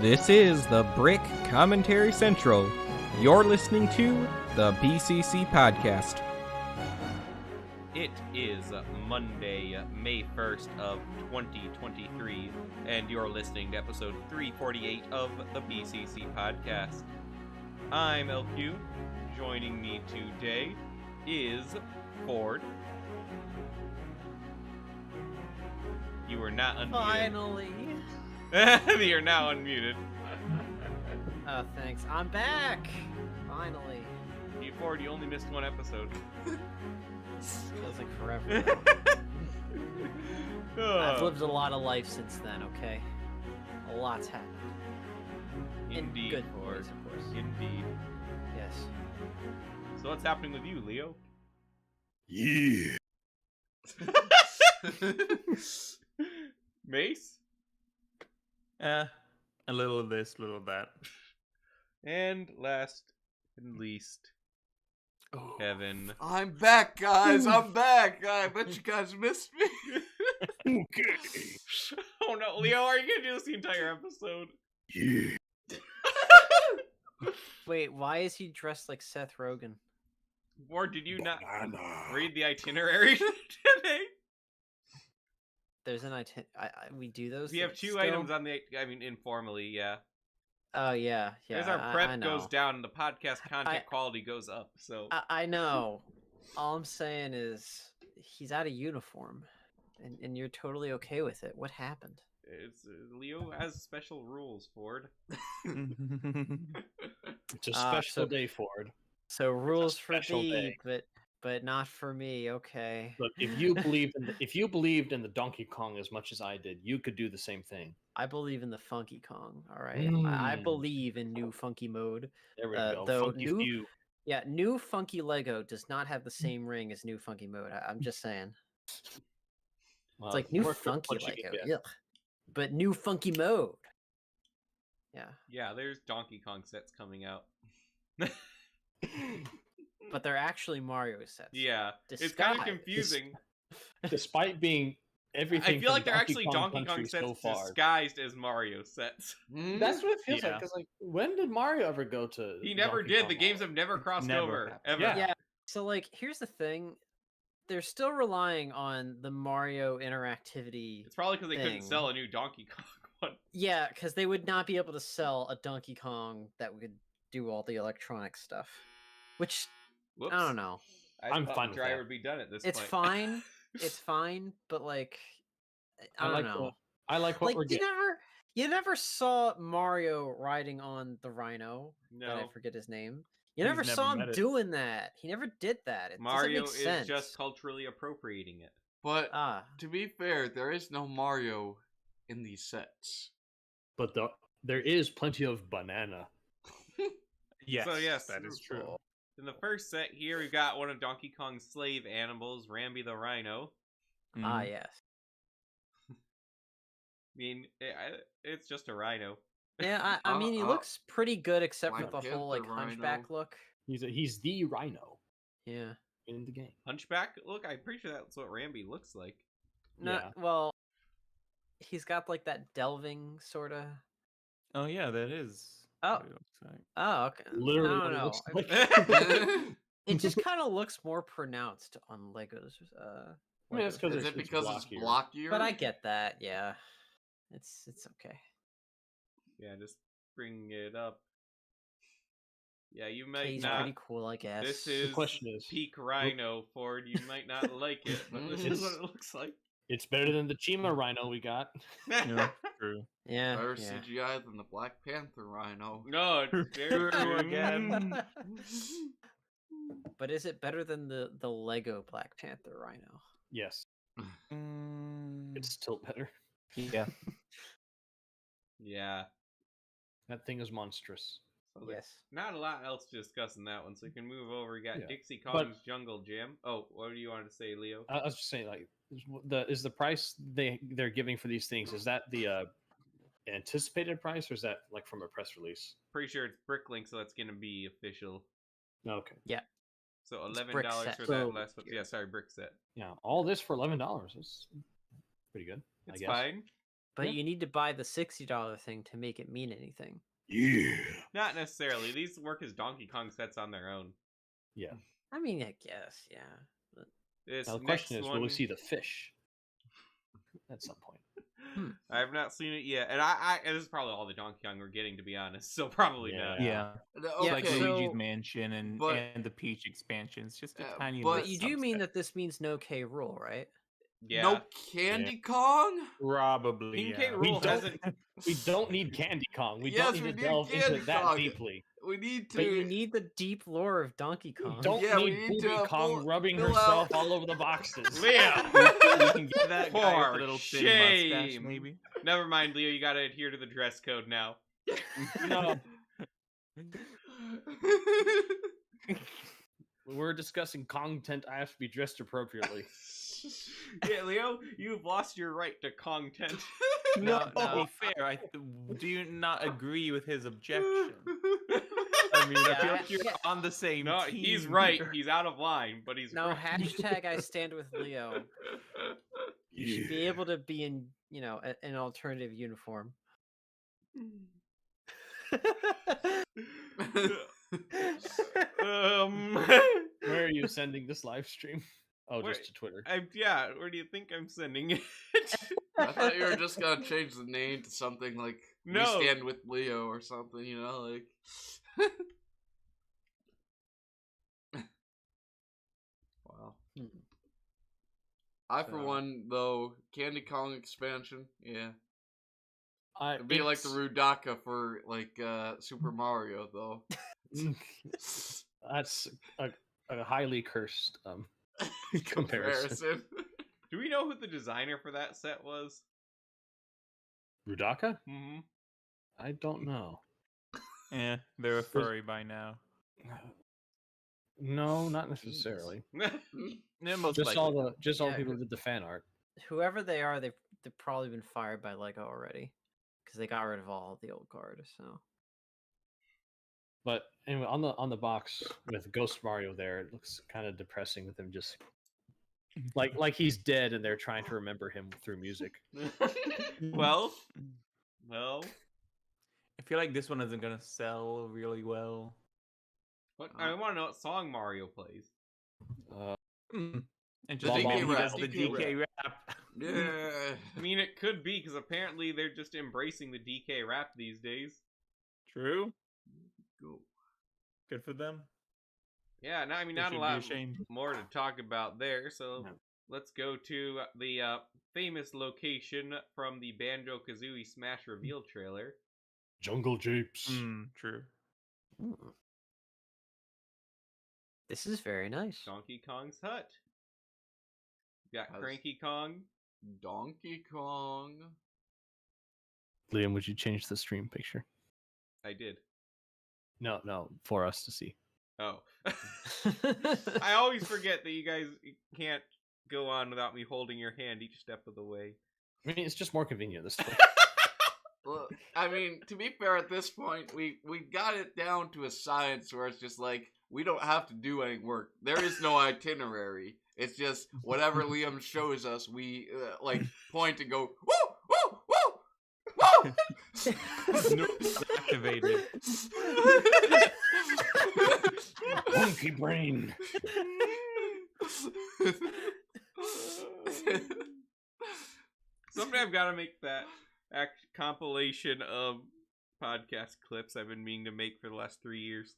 This is the Brick Commentary Central. You're listening to the BCC Podcast. It is Monday, May 1st of 2023, and you're listening to episode 348 of the BCC Podcast. I'm LQ. Joining me today is Ford. You are not unmuted. Finally. You're now unmuted. Oh, thanks. I'm back. Finally. Ford, you only missed one episode. Feels like forever. I've lived a lot of life since then, okay? A lot's happened. Indeed, good Ford. ways, of course. Indeed. Yes. So what's happening with you, Leo? Yeah. Mace? A little of this, little of that. And last and least, Kevin. I'm back, guys. I'm back. I bet you guys missed me. Okay. Oh no, Leo, are you gonna do this the entire episode? Yeah. Wait, why is he dressed like Seth Rogen? Or did you not Banana. read the itinerary today? There's an we do those. We have things two still? items on the, informally, yeah. Oh yeah. As our I prep know. goes down and the podcast content quality goes up, so. I know. All I'm saying is he's out of uniform, and you're totally okay with it. What happened? It's Leo has special rules, Ford. It's a special day, Ford. So rules for special thee, day. but not for me. Okay. Look, if you believed in the Donkey Kong as much as I did, you could do the same thing. I believe in the Funky Kong. All right. I believe in new Funky mode. There we go. Though Funky new- Few. Yeah, new Funky Lego does not have the same ring as new Funky mode. I'm just saying. Well, It's like new work with Funky what you can Lego. get. Ugh. But new Funky mode. Yeah. Yeah, there's Donkey Kong sets coming out. But they're actually Mario sets. Yeah, it's kind of Disguised. confusing. Despite being everything, I feel from like they're actually Donkey Country Kong sets so far. disguised as Mario sets. That's what it feels Yeah. like. Because like, when did Mario ever go to? He never Donkey did. Kong The games World? have never crossed Never over, happened. ever. Yeah. Yeah. So like, here's the thing. They're still relying on the Mario interactivity. It's probably because they couldn't Thing. sell a new Donkey Kong one. Yeah, because they would not be able to sell a Donkey Kong that would do all the electronic stuff. Which, Whoops. I don't know. I'm thought fine with Dry that. would be done at this It's point. fine. It's fine, but like, I don't like know. I like what Like, we're getting. you never saw Mario riding on the Rhino. That I No, forget his name. You He's never never saw him met it. doing that. He never did that. It Mario doesn't is make sense. just culturally appropriating it. But Ah, to be fair, there is no Mario in these sets. But there is plenty of banana. Yes, So, yes, that is true. In the first set here, we've got one of Donkey Kong's slave animals, Rambi the Rhino. Mm. yes. I mean, it's just a rhino. Yeah, I mean, he looks pretty good except for Black the whole like Panther hunchback Rhino. look. He's the Rhino Yeah. in the game. Hunchback? Look, I'm pretty sure that's what Rambi looks like. No, Yeah. well, he's got like that delving sort of. Oh yeah, that is. Oh. what it looks like. Oh, okay. Literally I what don't it know. looks like. It just kind of looks more pronounced on Legos. I mean, it's Legos. 'cause Is it because it's blockier? But I get that. Yeah, it's okay. Yeah, just bring it up. Yeah, you might He's not. pretty cool, I guess. This The is question is, peak Rhino, Ford. You might not like it, but this is what it looks like. it's better than the Chima Rhino we got. Yeah, true. Yeah. Better yeah. CGI than the Black Panther Rhino. No, it's very true Again. But is it better than the Lego Black Panther Rhino? Yes, Mm, it's still better. yeah. Yeah. That thing is monstrous. So there's Yes. not a lot else to discuss in that one, so we can move over. We got Yeah, Dixie but- Kong's Jungle Gym. Oh, what do you want to say, Leo? I was just saying, like, is the price they're giving for these things, is that the anticipated price, or is that like from a press release? Pretty sure it's Bricklink, so that's gonna be official. Okay. So It's $11 brick for set. that So- last one. Yeah, sorry, brick set. Yeah, all this for $11. That's pretty good. I It's guess. fine. But Yeah. you need to buy the $60 thing to make it mean anything. Yeah. Not necessarily. These work as Donkey Kong sets on their own. Yeah. I mean, I guess, yeah. But This Now the question next is, will we one- see the fish at some point? I have not seen it yet, and this is probably all the Donkey Kong we're getting, to be honest. So probably not. Yeah. Okay, Yeah, Like so- Luigi's Mansion and but- the Peach expansions, just a Yeah, tiny. but But you do mean subset. that this means no K rule, right? Yeah. No Candy Kong? Probably. King Yeah. K. We Rule don't- hasn't. We don't need Candy Kong. We Yes, don't we need to need delve into Candy that Kong. deeply. We need to. But you need the deep lore of Donkey We Kong. don't Yeah, we need need Booty to Kong rubbing fill herself out- all over the boxes. Leo! We can get that guy For with a little thin mustache, shame. maybe. Never mind, Leo. You gotta adhere to the dress code now. No, we're discussing content. I have to be dressed appropriately. Yeah, Leo, you've lost your right to content. No, To no. be fair, do you not agree with his objection? I mean, I Yeah, feel like you're on the same No, team. he's right. here. He's out of line, but he's No, right. hashtag I stand with Leo. You should be able to be in, an alternative uniform. Where are you sending this live stream? Oh, Where- just to Twitter. Yeah, where do you think I'm sending it? I thought you were just gonna change the name to something like No. We Stand with Leo or something, like. Wow. Hmm. I, for So- one, though, Candy Kong expansion, yeah. It'd It'd be like the Rudaka for, Super Mario, though. That's a highly cursed comparison. Do we know who the designer for that set was? Rudaka? Mm-hmm. I don't know. Yeah, they're a furry by now. No, not necessarily. Yeah, most Just all likely. the Yeah, people who did the fan art. Whoever they are, they've probably been fired by Lego already. Because they got rid of all the old guard, so. But anyway, on the box with Ghost Mario there, it looks kind of depressing with him just like he's dead and they're trying to remember him through music. well, I feel like this one isn't gonna sell really well. I want to know what song Mario plays. And The just DK he rap, does the DK DK rap. Yeah. I mean, it could be, because apparently they're just embracing the DK rap these days. True. Cool. Good for them. Yeah, no, I mean, They not a should be lot ashamed. more to talk about there, so No. let's go to the famous location from the Banjo-Kazooie Smash reveal trailer. Jungle Japes. True. This is very nice. Donkey Kong's hut. Got Has- Cranky Kong. Donkey Kong. Liam, would you change the stream picture? I did. No, for us to see. Oh. I always forget that you guys can't go on without me holding your hand each step of the way. I mean, it's just more convenient this way. Well, I mean, to be fair, at this point, we got it down to a science where it's just like, we don't have to do any work. There is no itinerary. It's just whatever Liam shows us, we, point and go, woo, woo, woo, woo! Activated. Monkey brain. Someday I've got to make that compilation of podcast clips I've been meaning to make for the last 3 years.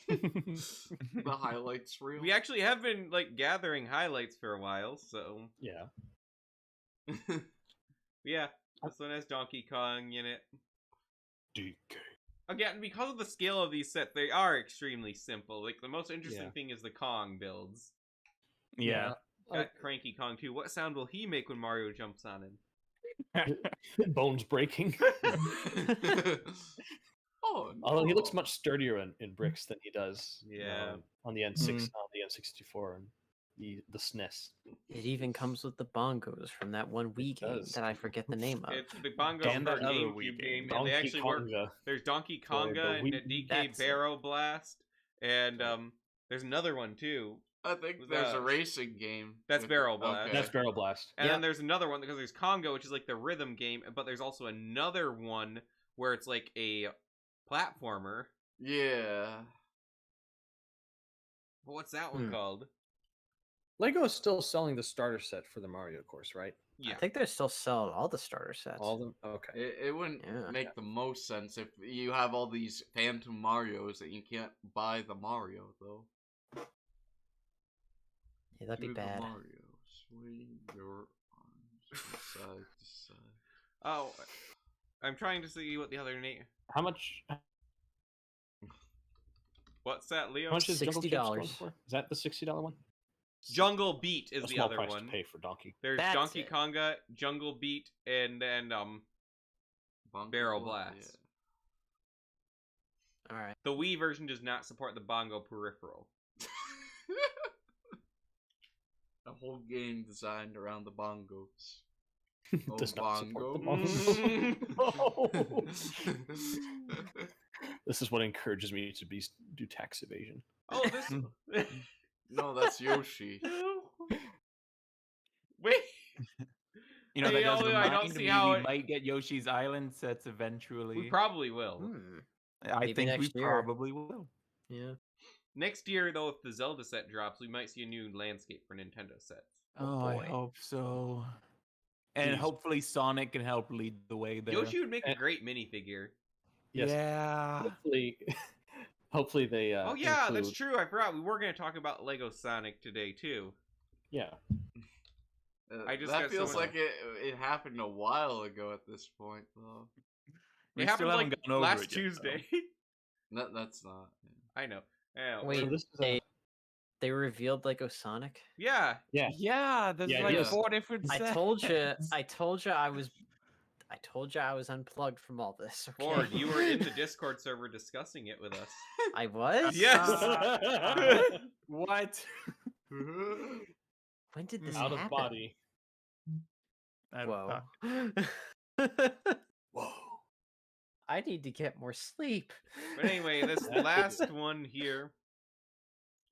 The highlights reel. We actually have been gathering highlights for a while, so Yeah. yeah. This one has Donkey Kong in it. DK. Again, because of the scale of these sets, they are extremely simple. The most interesting Yeah. thing is the Kong builds. Yeah. Got Cranky Kong too. What sound will he make when Mario jumps on him? Bones breaking. Oh, no. Although he looks much sturdier in bricks than he does Yeah. on the N6 on the N64 and the SNES. It even comes with the bongos from that one Wii game does. that I forget the name of. It's the Bongo And for that other GameCube Wii game, game. and they actually work. Konga. There's Donkey For the Konga and Wii- DK that's it. Barrel Blast, and there's another one too. I think there's a racing game. That's Barrel Blast. Okay. That's Barrel Blast. And then there's another one because there's Congo, which is like the rhythm game, but there's also another one where it's like a platformer. Yeah. But what's that one called? Lego is still selling the starter set for the Mario course, right? Yeah. I think they're still selling all the starter sets. All of them? Okay. It wouldn't make the most sense if you have all these Phantom Marios that you can't buy the Mario, though. Yeah, that'd be Do the bad. Mario, swing your arms from side to side. Oh, I'm trying to see what the other name. How much? What's that, Leo? How much is Jungle Chips going $60. for? Is that the $60 one? Jungle Beat is A the small other price one. to pay for Donkey. There's That's Donkey it. Konga, Jungle Beat, and then Bongo Barrel Ball? Blast. All right. The Wii version does not support the bongo peripheral. Yeah. A whole game designed around the bongos. Oh, Does not support the bongo. bongos. This is what encourages me to do tax evasion. Oh, this. No, that's Yoshi. Wait. You know, Hey, that doesn't I don't mind see me. how We it- might get Yoshi's Island sets eventually. We probably will. Hmm. I maybe think we next year. probably will. Yeah. Next year, though, if the Zelda set drops, we might see a new landscape for Nintendo sets. Oh, I boy. hope so. And Please. hopefully Sonic can help lead the way there. Yoshi would make a And- great minifigure. Yes. Yeah. Hopefully, hopefully they. Oh yeah, that's include- true. I forgot. We were going to talk about Lego Sonic today too. Yeah. I just that got so feels much- like it happened a while ago at this point, though. We It happened still haven't like gotten over last it yet, though. Tuesday. That's not. I know. Yeah, Wait, So this is they revealed Lego Sonic. yeah. Yeah. Yeah, there's Yeah, like yes. 4 different I sets. told you I was unplugged from all this. Okay? Ford, you were in the Discord server discussing it with us. I was. Yes. What? When did this out of happen? body. Whoa. Whoa. I need to get more sleep. But anyway, this That's last one here.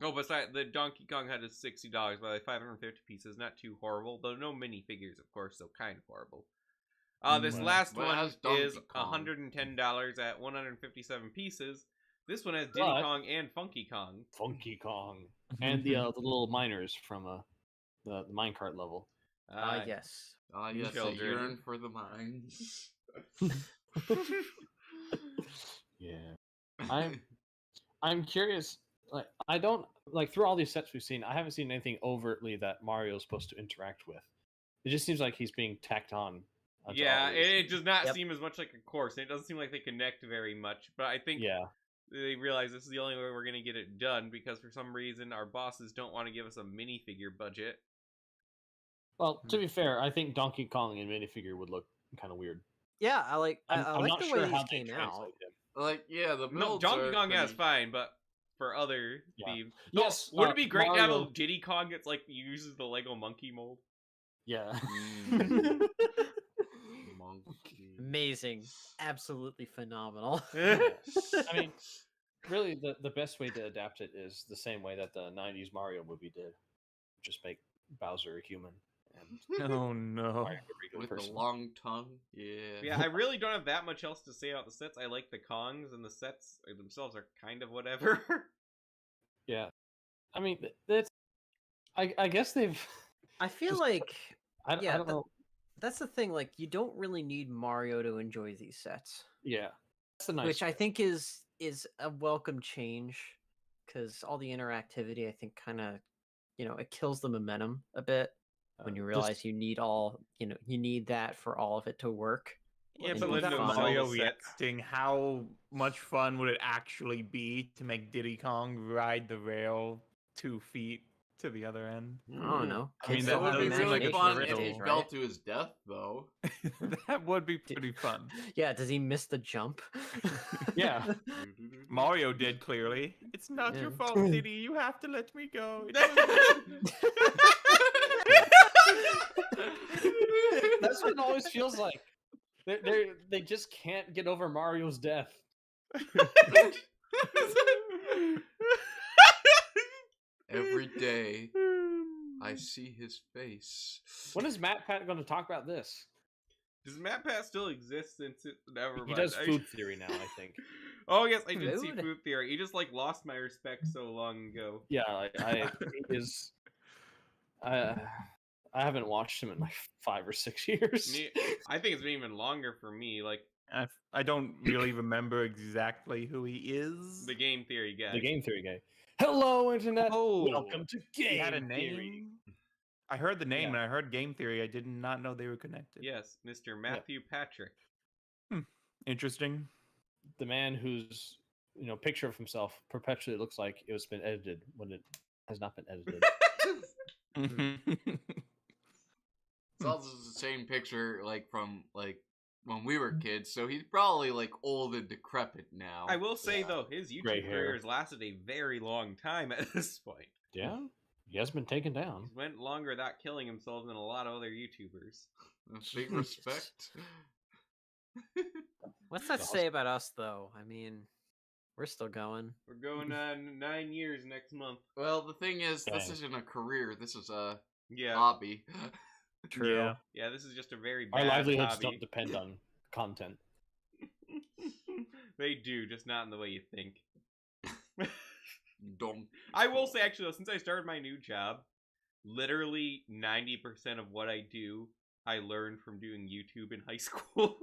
Oh, besides the Donkey Kong had is $60, by like 550 pieces. Not too horrible, though no minifigures, of course, so kind of horrible. This Well, last but it one has Donkey is Kong. $110 at 157 pieces. This one has Diddy But- Kong and Funky Kong. Funky Kong and the little miners from the minecart level. Yes. Ah, yes, I Children. yearn for the mines. Yeah. I'm curious. Like I don't like through all these sets we've seen, I haven't seen anything overtly that Mario's supposed to interact with. It just seems like he's being tacked on. onto Yeah, all these. it does not Yep. seem as much like a course. And it doesn't seem like they connect very much. But I think Yeah. they realize this is the only way we're going to get it done because for some reason our bosses don't want to give us a minifigure budget. Well, to be fair, I think Donkey Kong in minifigure would look kind of weird. Yeah, I like I'm like not the sure way how these they came out. translate him. Like, yeah, the No, builds Donkey are Kong is pretty- fine, but for other Yeah. themes. Yes, Wouldn't it be great to have Mario- a Diddy Kong that's like uses the Lego monkey mold? Yeah. Mm, monkey. Amazing, absolutely phenomenal. I mean, really, the best way to adapt it is the same way that the '90s Mario movie did. Just make Bowser a human and Oh no. Mario a regular With person. the long tongue. Yeah. Yeah, I really don't have that much else to say about the sets. I like the Kongs, and the sets themselves are kind of whatever. Yeah, I mean, that's. I guess they've. I feel Just- like I Yeah, don't know. that's the thing. Like, you don't really need Mario to enjoy these sets, Yeah, that's the nice. which I bit. think is a welcome change, because all the interactivity, I think, kind of, it kills the momentum a bit when you Just- realize you need that for all of it to work. Yeah, and but be without fun. Mario Zelda sets. reacting, how much fun would it actually be to make Diddy Kong ride the rail 2 feet to the other end? I don't know. I mean, Kids that still would have be doesn't seem like really it's fun imagination if these he days, fell right? to his death, though. That would be pretty fun. Yeah, does he miss the jump? Yeah. Mario did clearly. It's not your Yeah. fault, Diddy. You have to let me go. That's what it always feels like. They just can't get over Mario's death. Every day I see his face. When is Matt Pat going to talk about this? Does Matt Pat still exist since it never He mind. does food theory now, I think. Oh yes, I did see Food? food theory. He just like lost my respect so long ago. Yeah, he is. I haven't watched him in like 5 or 6 years. I think it's been even longer for me. Like I don't really remember exactly who he is. the game theory guy. The game theory guy. Hello, internet. Oh, Welcome to He Game had a Theory. name. I heard the name Yeah. and I heard game theory. I did not know they were connected. Yes, Mr. Matthew Patrick. Interesting. The man whose picture of himself perpetually looks like it was been edited when it has not been edited. It's also the same picture, like, from, like, when we were kids, so he's probably, like, old and decrepit now. I will say though, his YouTube Gray hair. career has lasted a very long time at this point. Yeah, he has been taken down. He's went longer without killing himself than a lot of other YouTubers. Big respect. What's that say about us, though? I mean, we're still going. We're going on 9 years next month. Well, the thing is, this Dang. isn't a career. This is a Yeah, hobby. True. Yeah. yeah. This is just a very Our bad livelihoods hobby. don't depend on content. They do, just not in the way you think. Dumb. I will say, actually, though, since I started my new job, literally 90% of what I do, I learned from doing YouTube in high school.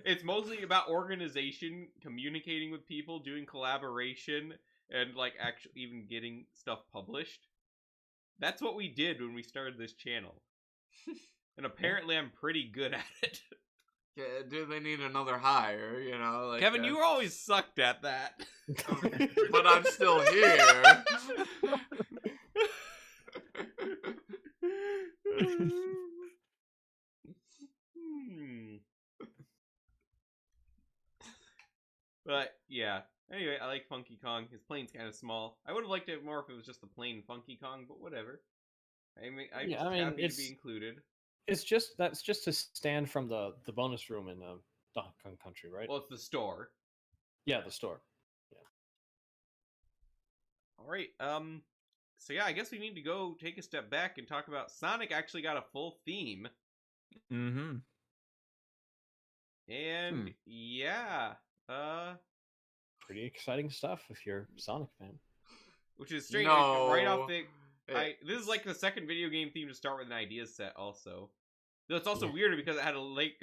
It's mostly about organization, communicating with people, doing collaboration, and like actually even getting stuff published. That's what we did when we started this channel. And apparently I'm pretty good at it. Yeah, do they need another hire? You know, like Kevin, you always sucked at that. but I'm still here. But yeah. Anyway, I like Funky Kong. His plane's kind of small. I would have liked it more if it was just a plain Funky Kong, but whatever. I'm Yeah, just I mean, happy to it's- be included. That's just to stand from the bonus room in Donkey Kong Country, right? Well, it's the store. Yeah, the store. All right. So yeah, I guess we need to go take a step back and talk about Sonic actually got a full theme. Mm-hmm. And yeah, Pretty exciting stuff if you're a Sonic fan. which is strange. No. Right off the, this is like the second video game theme to start with an idea set. Also, though it's also Yeah. weird because it had a late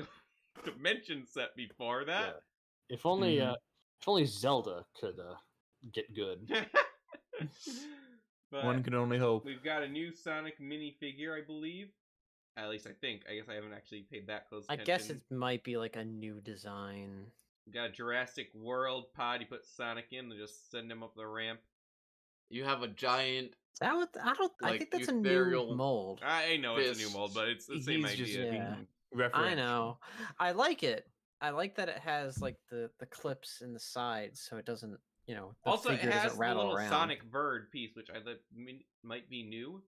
dimension set before that. Yeah. If only Zelda could get good. But One can only hope. we've got a new Sonic minifigure, I believe. At least I think. I guess I haven't actually paid that close I attention. guess it might be like a new design. We got a Jurassic World pod. You put Sonic in and just send him up the ramp. You have a giant. Is that what? I Like, think that's a ethereal new mold. I know it's a new Fist. mold, but it's the same He's just idea. being Yeah. referential. I know. I like it. I like that it has like the clips in the sides, so it doesn't, the Also, it figure has doesn't the rattle little around. Sonic bird piece, which might be new.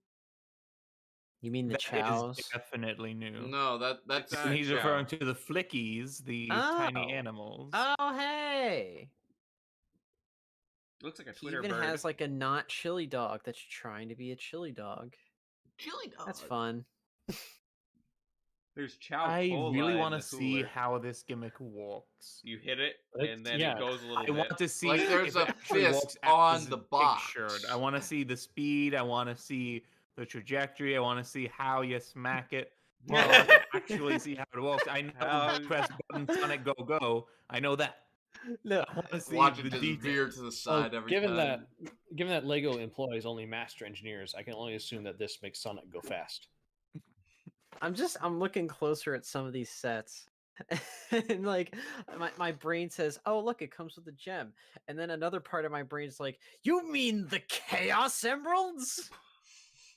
You mean the That chows? is definitely new. No, that's It's And he's Chow. referring to the flickies, the tiny Oh. animals. Oh, hey! Looks like a He Twitter even bird. has like a not chili dog that's trying to be a chili dog. chili dog. That's fun. There's Chow I Cola really in want the to see cooler. how this gimmick works. You hit it, It's- and then yeah. it goes a little I bit. want to see Like, there's if a it actually fist works as on is the box. pictured. I want to see the speed. I want to see the trajectory. I want to see how you smack it. Well, I can actually see how it works. I know How- press button Sonic go go. I know that. No. I want to see Watch the it just details. veer to the side every given time. that Lego employs only master engineers, I can only assume that this makes Sonic go fast. I'm looking closer at some of these sets. And like my brain says, "Oh, look, it comes with a gem." And then another part of my brain's like, "You mean the Chaos Emeralds?"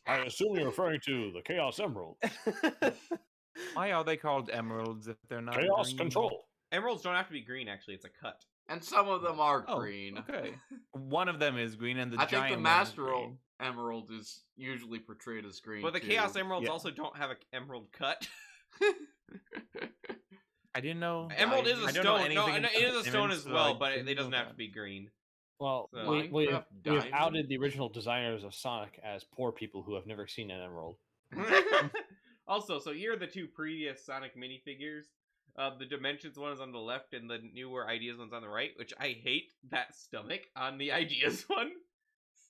I assume you're referring to the Chaos Emerald. Why are they called emeralds if they're not Chaos green? Control. Emeralds don't have to be green. Actually, it's a cut. And some of them are Oh, green. okay. One of them is green, and the I think giant the one is Master green. Emerald is usually portrayed as green. But the too. Chaos Emeralds Yeah. also don't have an emerald cut. I didn't know. Emerald is I a don't know stone. No, anything it is a about stone diamonds, as so well, I but didn't it know doesn't have that. to be green. Well, So- we have Diamond? outed the original designers of Sonic as poor people who have never seen an emerald. Also, so here are the two previous Sonic minifigures. The Dimensions one is on the left, and the newer Ideas one's on the right. Which I hate that stomach on the Ideas one.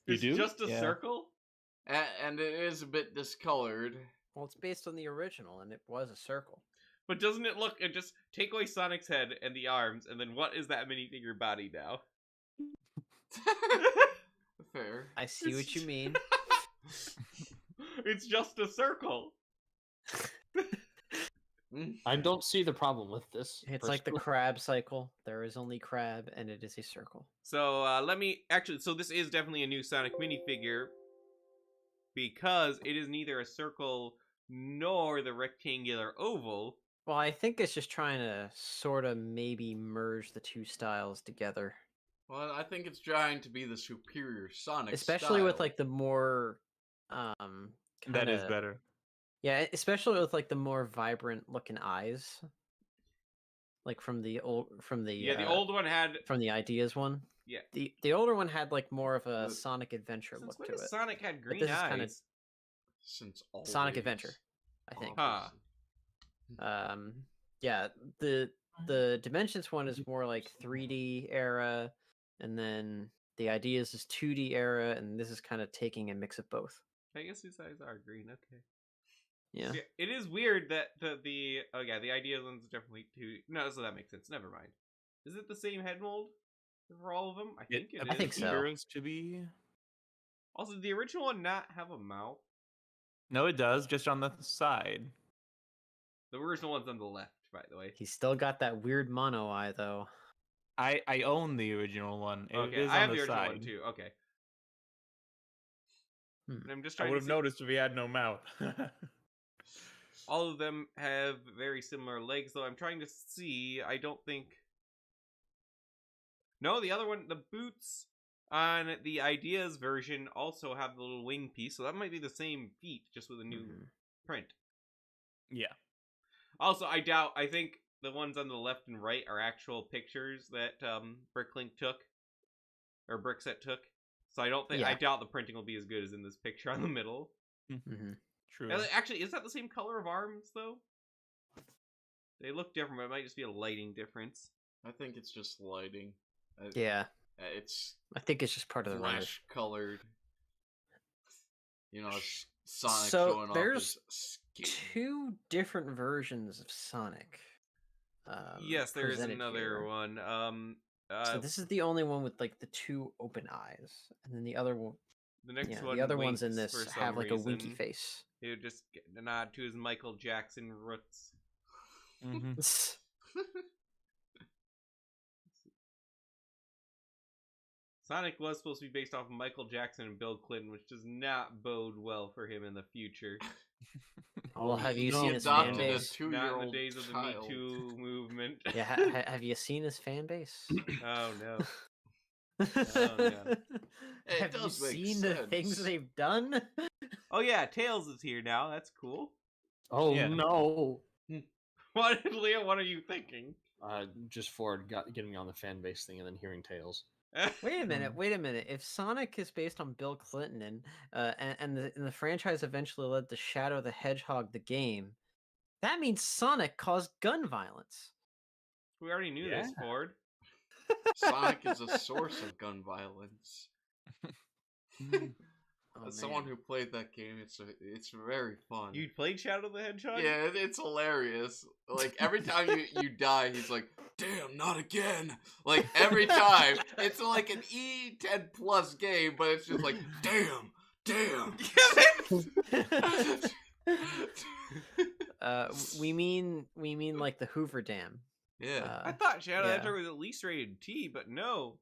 You It's do? just a Yeah. circle. And it is a bit discolored. Well, it's based on the original, and it was a circle. But doesn't it look? And just take away Sonic's head and the arms, and then what is that minifigure body now? Fair. I see what you mean. It's just a circle. I don't see the problem with this. It's like the personally. crab cycle. There is only crab, and it is a circle. So let me actually. So this is definitely a new Sonic minifigure because it is neither a circle nor the rectangular oval. Well, I think it's just trying to sort of maybe merge the two styles together. Well, I think it's trying to be the superior Sonic Especially with style. like the more That is kinda- better. Yeah, especially with like the more vibrant looking eyes. Like from the The old one had. from the Ideas one. Yeah. The older one had like more of a The- Sonic Adventure Since look when to has it. Sonic had green this is eyes? kinda- Since Sonic always. Adventure, I think. Huh. Yeah, the Dimensions one is more like 3D era, and then the Ideas is 2D era, and this is kind of taking a mix of both. I guess these eyes are green. Okay. Yeah. Yeah, it is weird that the Ideas one's definitely two. No, so that makes sense. Never mind. Is it the same head mold for all of them? I think it is. I think so. appears to be. Also, did the original one not have a mouth? No, it does, just on the side. The original one's on the left, by the way. He's still got that weird mono eye though. I own the original one. It Okay, is I on have the the original side. one too. Okay. Hmm. And I'm just I trying would to have see. noticed if he had no mouth. All of them have very similar legs, though I'm trying to see. I don't think. No, the other one, the boots on the Ideas version also have the little wing piece, so that might be the same feet, just with a new Mhm. print. Yeah. Also, I think the ones on the left and right are actual pictures that Bricklink took, or Brickset took. So I don't think, I Yeah. doubt the printing will be as good as in this picture on the middle. Mhm. True. Actually, is that the same color of arms, though? They look different, but it might just be a lighting difference. I think it's just lighting. Yeah, It's I think it's just part of the render. flesh colored. You know, it's Sonic So, showing off there's his skin. Two different versions of Sonic. Yes, there is presented another here. one. So this is the only one with like the two open eyes, and then the other one, The next yeah, one, the other ones in winks this for have some like a winky reason. face. He would just get a nod to his Michael Jackson roots. Mhm. Sonic was supposed to be based off of Michael Jackson and Bill Clinton, which does not bode well for him in the future. Well, have you He seen his adopted fan a base? Not in two-year-old the days of the child. Me Too movement. Yeah, have you seen his fan base? Oh no. It Have you does make seen the things sense. they've done? Oh yeah, Tails is here now. That's cool. Oh Yeah. no! What, Leo? What are you thinking? Just Ford getting on the fan base thing and then hearing Tails. Wait a minute. If Sonic is based on Bill Clinton, and the franchise eventually led to Shadow the Hedgehog the game, that means Sonic caused gun violence. We already knew this, Yeah. Ford. Sonic is a source of gun violence. Oh, As someone man. who played that game, it's very fun. You played Shadow the Hedgehog? Yeah, it's hilarious. Like every time you die, he's like, "Damn, not again!" Like every time, it's like an E10 plus game, but it's just like, "Damn, damn." We mean like the Hoover Dam. Yeah, I thought Shadow the Yeah. Hedgehog was at least rated T, but no.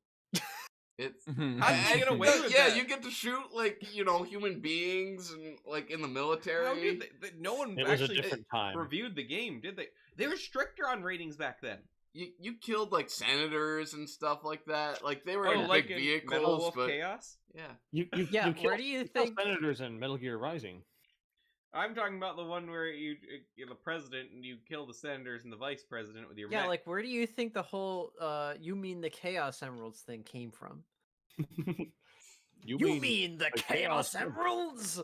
it's. How did you get away with yeah, that? you get to shoot like human beings and like in the How military. did no one It was a actually different time. reviewed the game, did they? They were stricter on ratings back then. You killed like senators and stuff like that. Like they were in like big in vehicles, Metal Wolf but Chaos? yeah. You Yeah, kill, where do you kill think- senators in Metal Gear Rising? I'm talking about the one where you're the president and you kill the senators and the vice president with your Yeah, mech. like where do you think the whole you mean the Chaos Emeralds thing came from? You mean the Chaos Emeralds?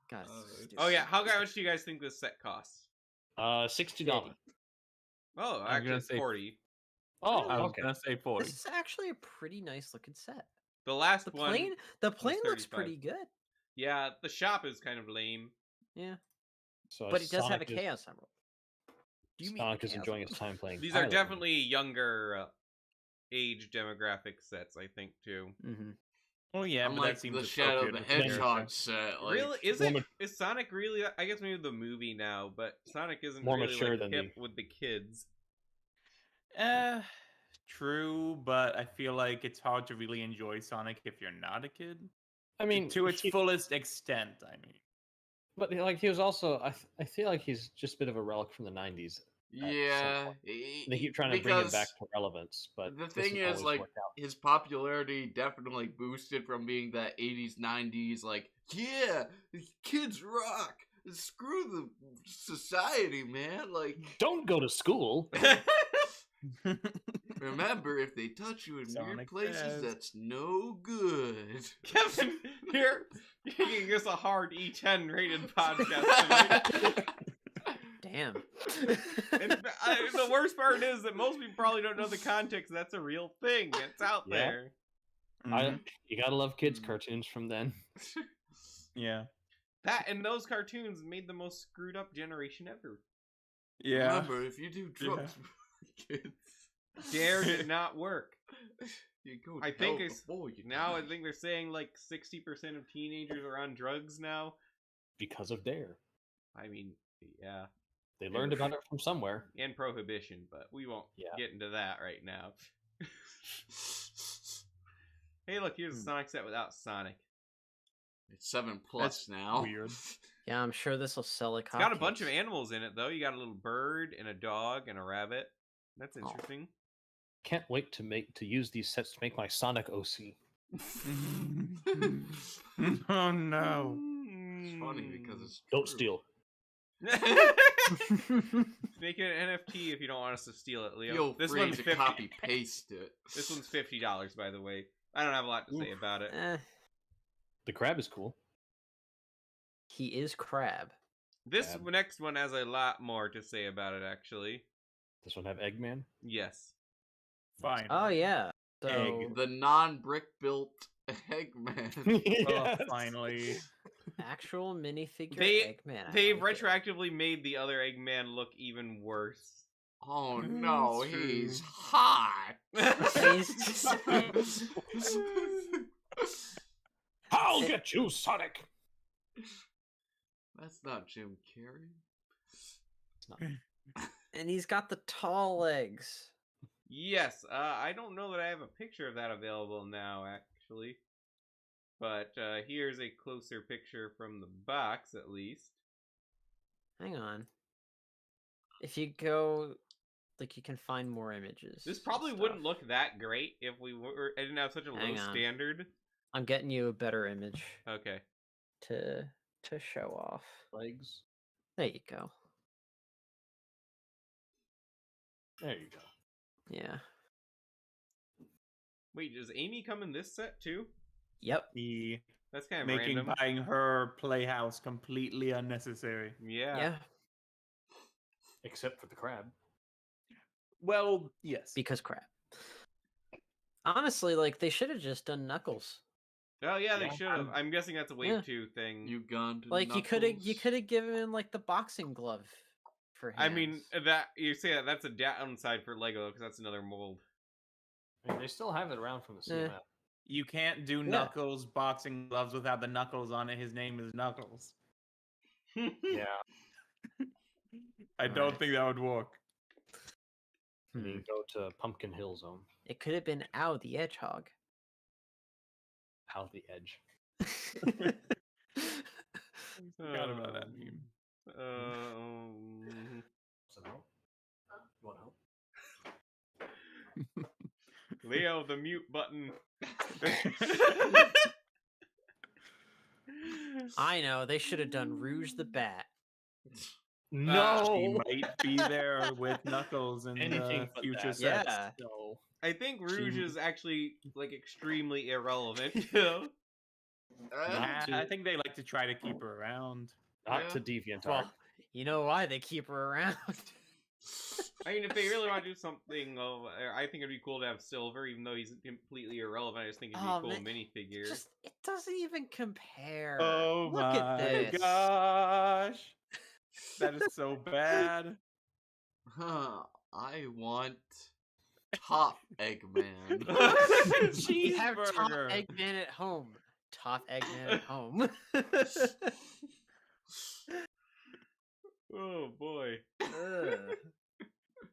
God, Oh yeah, how much do you guys think this set costs? $60. Oh, I'm actually, gonna it's say- 40. Oh, I was okay. gonna say 40. This is actually a pretty nice looking set. The last The one, plane looks 35. pretty good. yeah, the shop is kind of lame. Yeah, So but it does have a Sonic is- Chaos Emerald. Do you mean Sonic the is Chaos enjoying his Emerald? time playing. These are Pilot definitely younger age demographic sets, I think, too. Mm-hmm. Oh yeah, but Unlike that seems the Shadow appropriate the with character. Hedgehog set. Like, Really? Is more it? ma- Is Sonic really? I guess maybe the movie now, but Sonic isn't More really mature like than hip with the kids. True, but I feel like it's hard to really enjoy Sonic if you're not a kid. I mean, To its he- fullest extent, I mean. but like he was also, I feel like he's just a bit of a relic from the '90s. yeah. They keep trying to bring him back to relevance, but the this thing has is, always like, worked out. his popularity definitely boosted from being that 80s, 90s, like, yeah, kids rock. Screw the society, man. Like, Don't go to school. remember, if they touch you in weird Sonic places, says. that's no good. Kevin, you're giving us a hard E10 rated podcast tonight. Damn. And the worst part is that most people probably don't know the context. That's a real thing. It's out Yeah. there. Mhm. You gotta love kids Mm. cartoons from then. Yeah. That and those cartoons made the most screwed up generation ever. Yeah. Remember, if you do drugs, kids, Dare did not work. you go. I to think hell it's before you now. I die. think they're saying like 60% of teenagers are on drugs now. Because of Dare. I mean, yeah, They learned about it from somewhere. and prohibition, but we won't Yeah. get into that right now. Hey, look, here's a Sonic set without Sonic. It's 7+ That's now. weird. Yeah, I'm sure this will sell like It's got a bunch of hotcakes. animals in it, though. You got a little bird and a dog and a rabbit. That's Oh. interesting. Can't wait to use these sets to make my Sonic OC. Oh no. It's funny because it's Don't true. steal. Make it an NFT if you don't want us to steal it, Leo. Feel This free one's to 50. copy paste it. This one's $50, by the way. I don't have a lot to say about it. The crab is cool. He is Crab. This Crab. next one has a lot more to say about it, actually. This one have Eggman. Yes. Fine. Oh yeah. So Egg. The non-brick built Eggman. Oh, Yes. finally. actual minifigure They- Eggman. I They've like it. retroactively made the other Eggman look even worse. Oh no, It's true. he's hot. He's- I'll get you, Sonic. That's not Jim Carrey. It's not. And he's got the tall legs. Yes, I don't know that I have a picture of that available now, actually. But here's a closer picture from the box, at least. Hang on. If you go, like, you can find more images. This and probably stuff. wouldn't look that great if we were. I didn't have such a Hang low on. standard. I'm getting you a better image Okay. to show off. Legs. There you go. There you go. Yeah. Wait, does Amy come in this set too? Yep. The That's kind of making random. buying her playhouse completely unnecessary. Yeah. Yeah. Except for the crab. Well, yes. Because Crab. Honestly, like, they should have just done Knuckles. Oh yeah, they Yeah. should have. I'm guessing that's a wave Yeah. 2 thing. You gone to Like, you could have given him like the boxing glove for hands. I mean, that you say that's a downside for Lego because that's another mold. I mean, they still have it around from the Eh. CMF. You can't do Knuckles boxing gloves without the Knuckles on it. His name is Knuckles. Yeah. I don't Alright. think that would work. I mean, go to Pumpkin Hill Zone. It could have been Ow the Hedgehog. Out the edge. Forgot about that meme. So no? You want help? Leo, the mute button. I know, they should have done Rouge the Bat. She No. might be there with Knuckles in Anything the but future that. sets. Yeah. No. I think Rouge is actually like extremely irrelevant. Nah, to- I think they like to try to keep her around. Not Yeah. to DeviantArt. Well, you know why they keep her around? I mean, if they really want to do something, I think it'd be cool to have Silver, even though he's completely irrelevant. I just think it'd be a Oh, cool man, minifigure. it doesn't even compare. Oh Look my at this. gosh. That is so bad. I want Top Eggman. We have Top Cheeseburger. Eggman at home. Top Eggman at home. Oh boy. Ugh.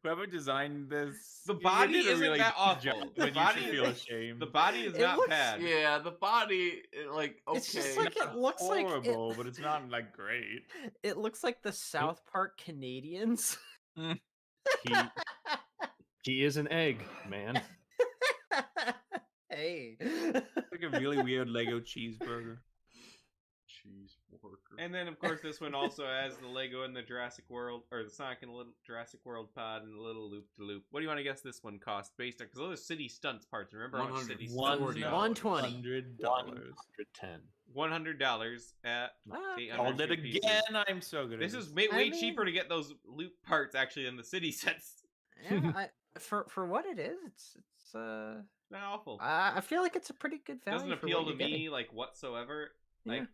Whoever designed this, The you body did a isn't really that good awful. job, The but body you should is- feel ashamed. The body is It not looks- bad. Yeah, the body, like, okay. It's just like Not it looks like horrible, but it's not like great. it looks like the South Park Canadians. He is an egg, man. Hey. Like a really weird Lego cheeseburger. Cheese worker. And then, of course, this one also has the Lego and the Jurassic World, or the Sonic and the little Jurassic World pod and the little loop-to-loop. What do you want to guess this one cost based on? Because those are city stunts parts. Remember how much city stunts? $140. $120. $100. 110. $100 at Ah, Called it 850 pieces. again. I'm so good at This this. is way I mean- cheaper to get those loop parts actually than the city sets. yeah, for what it is, it's Not awful. I feel like it's a pretty good value. Doesn't for appeal what to you're getting. me like whatsoever. Yeah. Like,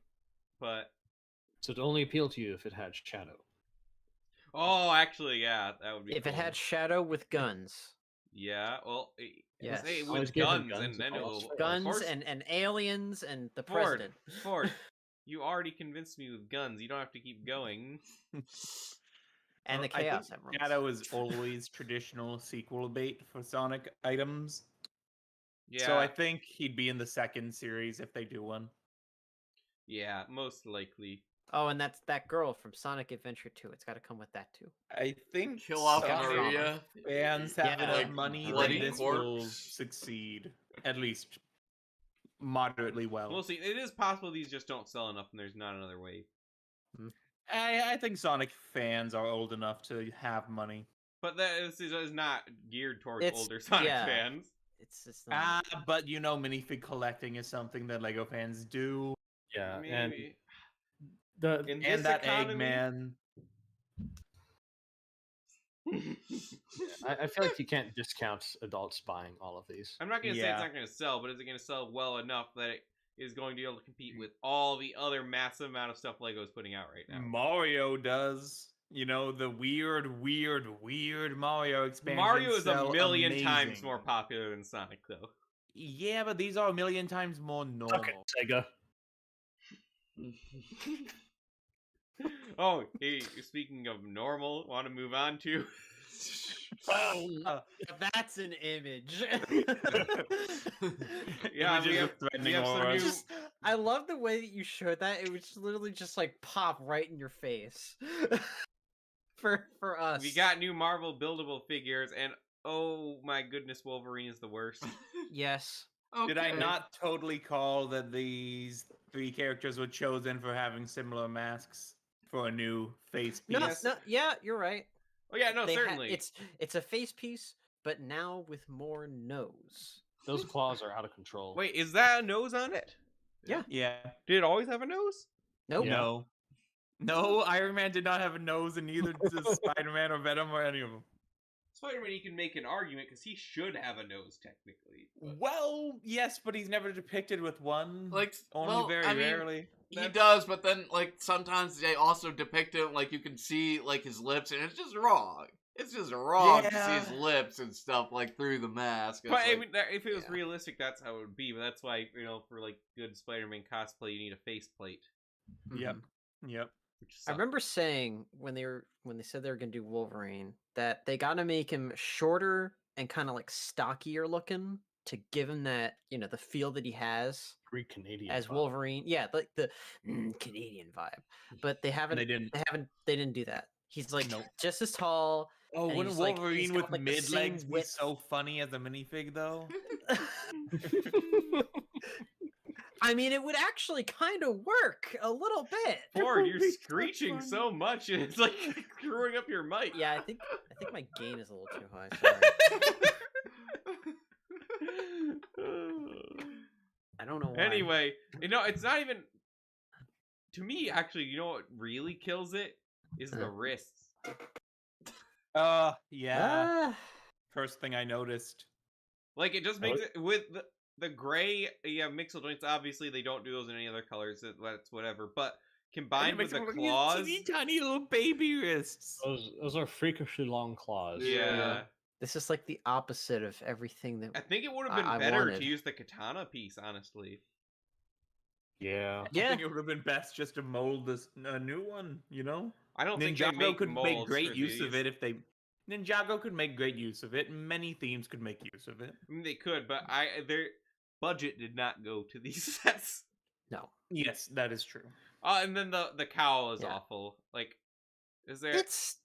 but So it only appeal to you if it had shadow. oh, actually, yeah, that would be. If it cool. had shadow with guns, yeah, well, Yes. say Always with give him guns, guns, and then of it'll course. of guns course- and aliens and the Ford, president. Ford, you already convinced me with guns. You don't have to keep going. And the I think Chaos Emeralds. Shadow is always traditional sequel bait for Sonic items. Yeah, So I think he'd be in the second series if they do one. yeah, most likely. Oh, and that's that girl from Sonic Adventure 2. It's got to come with that too. I think Kill off Sonic Maria. fans have Yeah, enough like money bloody that this will corpse. succeed. At least moderately well. We'll see. It is possible these just don't sell enough, and there's not another way. I think Sonic fans are old enough to have money. But this is not geared towards It's- older Sonic yeah. fans. It's just not- But you know, minifig collecting is something that Lego fans do. Yeah, and Maybe. the In this And that economy, Eggman. I feel like you can't discount adults buying all of these. I'm not gonna say it's Yeah. not gonna sell, but is it gonna sell well enough that it is going to be able to compete with all the other massive amount of stuff Lego's putting out right now? Mario does. You know, the weird Mario expansion. Mario is a million times more popular than Sonic, though. Yeah, but these are a million times more normal. Okay, Sega. Oh, hey, speaking of normal, want to move on to? That's an image. Yeah, Images we of have threatening some auras. new. Just, I love the way that you showed that. It was literally just like pop right in your face. for us. We got new Marvel buildable figures, and oh my goodness, Wolverine is the worst. yes. Did I Okay. not totally call that these three characters were chosen for having similar masks for a new face piece? No, Yes. no, yeah, you're right. Oh yeah, no, They ha- certainly. it's a face piece, but now with more nose. Those claws are out of control. Wait, is that a nose on it? Yeah. Yeah. Did it always have a nose? Nope. No. No, Iron Man did not have a nose, and neither does Spider-Man or Venom or any of them. Spider-Man, you can make an argument because he should have a nose technically. but- Well, yes, but he's never depicted with one. Like, only well, very I mean, rarely. He does, but then, like, sometimes they also depict him, like, you can see, like, his lips, and it's just wrong. It's just wrong to see Yeah. his lips and stuff, like, through the mask. It's But I like- mean, if it was yeah. realistic, that's how it would be. But that's why, for like good Spider-Man cosplay, you need a faceplate. Yep. Mhm. Yep. Which I sucks. remember saying when they said they were gonna do Wolverine that they gotta make him shorter and kind of like stockier looking to give him that the feel that he has Greek Canadian. as vibe. Wolverine. Yeah, like the Canadian vibe. But they haven't. they didn't. They didn't do that. He's like Nope. just as tall. Oh, And wouldn't he's like- Wolverine he's with got, like, the mid same legs be width. so funny as a minifig, though? I mean, it would actually kind of work a little bit. Ford, would you're be so screeching funny. so much, and it's like screwing up your mic. Yeah, I think my gain is a little too high. Sorry. line. Anyway, it's not even. To me, actually, you know what really kills it is the wrists. Yeah. Ah, First thing I noticed. Like it just makes it with the gray. You have mixel joints. Obviously, they don't do those in any other colors. That's whatever. But combined with the claws, teeny tiny little baby wrists. Those are freakishly long claws. yeah. this is like the opposite of everything that. I think it would have been I better wanted. to use the katana piece, honestly. Yeah. I Yeah, think it would have been best just to mold a new one. I don't think they Ninjago make could make molds great for use of these. it if they. Ninjago could make great use of it. Many themes could make use of it. I mean, they could, but their budget did not go to these sets. no, Yes, that is true. And then the cowl is Yeah. awful. Like, is there? it's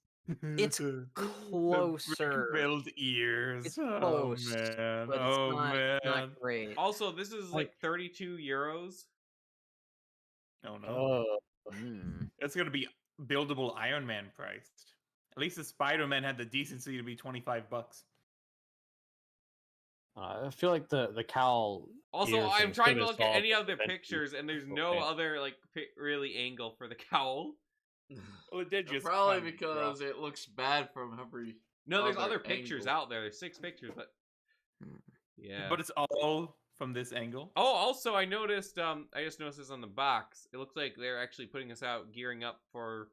closer. Build ears. It's Oh close, man. but it's Oh not man. great. Also, this is like 32 euros. Oh no. Oh, Mm. That's gonna be buildable Iron Man priced. At least the Spider-Man had the decency to be $25. I feel like the cowl. Also, ear I'm thing's trying to gonna look at solve any it other eventually. pictures, and there's no Okay. other like really angle for the cowl. Well, it did just Probably kinda because drop. it looks bad from every. No, there's Other other pictures angle. out there. There's 6 pictures, but yeah. But it's all from this angle. Oh, also, I noticed. I just noticed this on the box. It looks like they're actually putting this out, gearing up for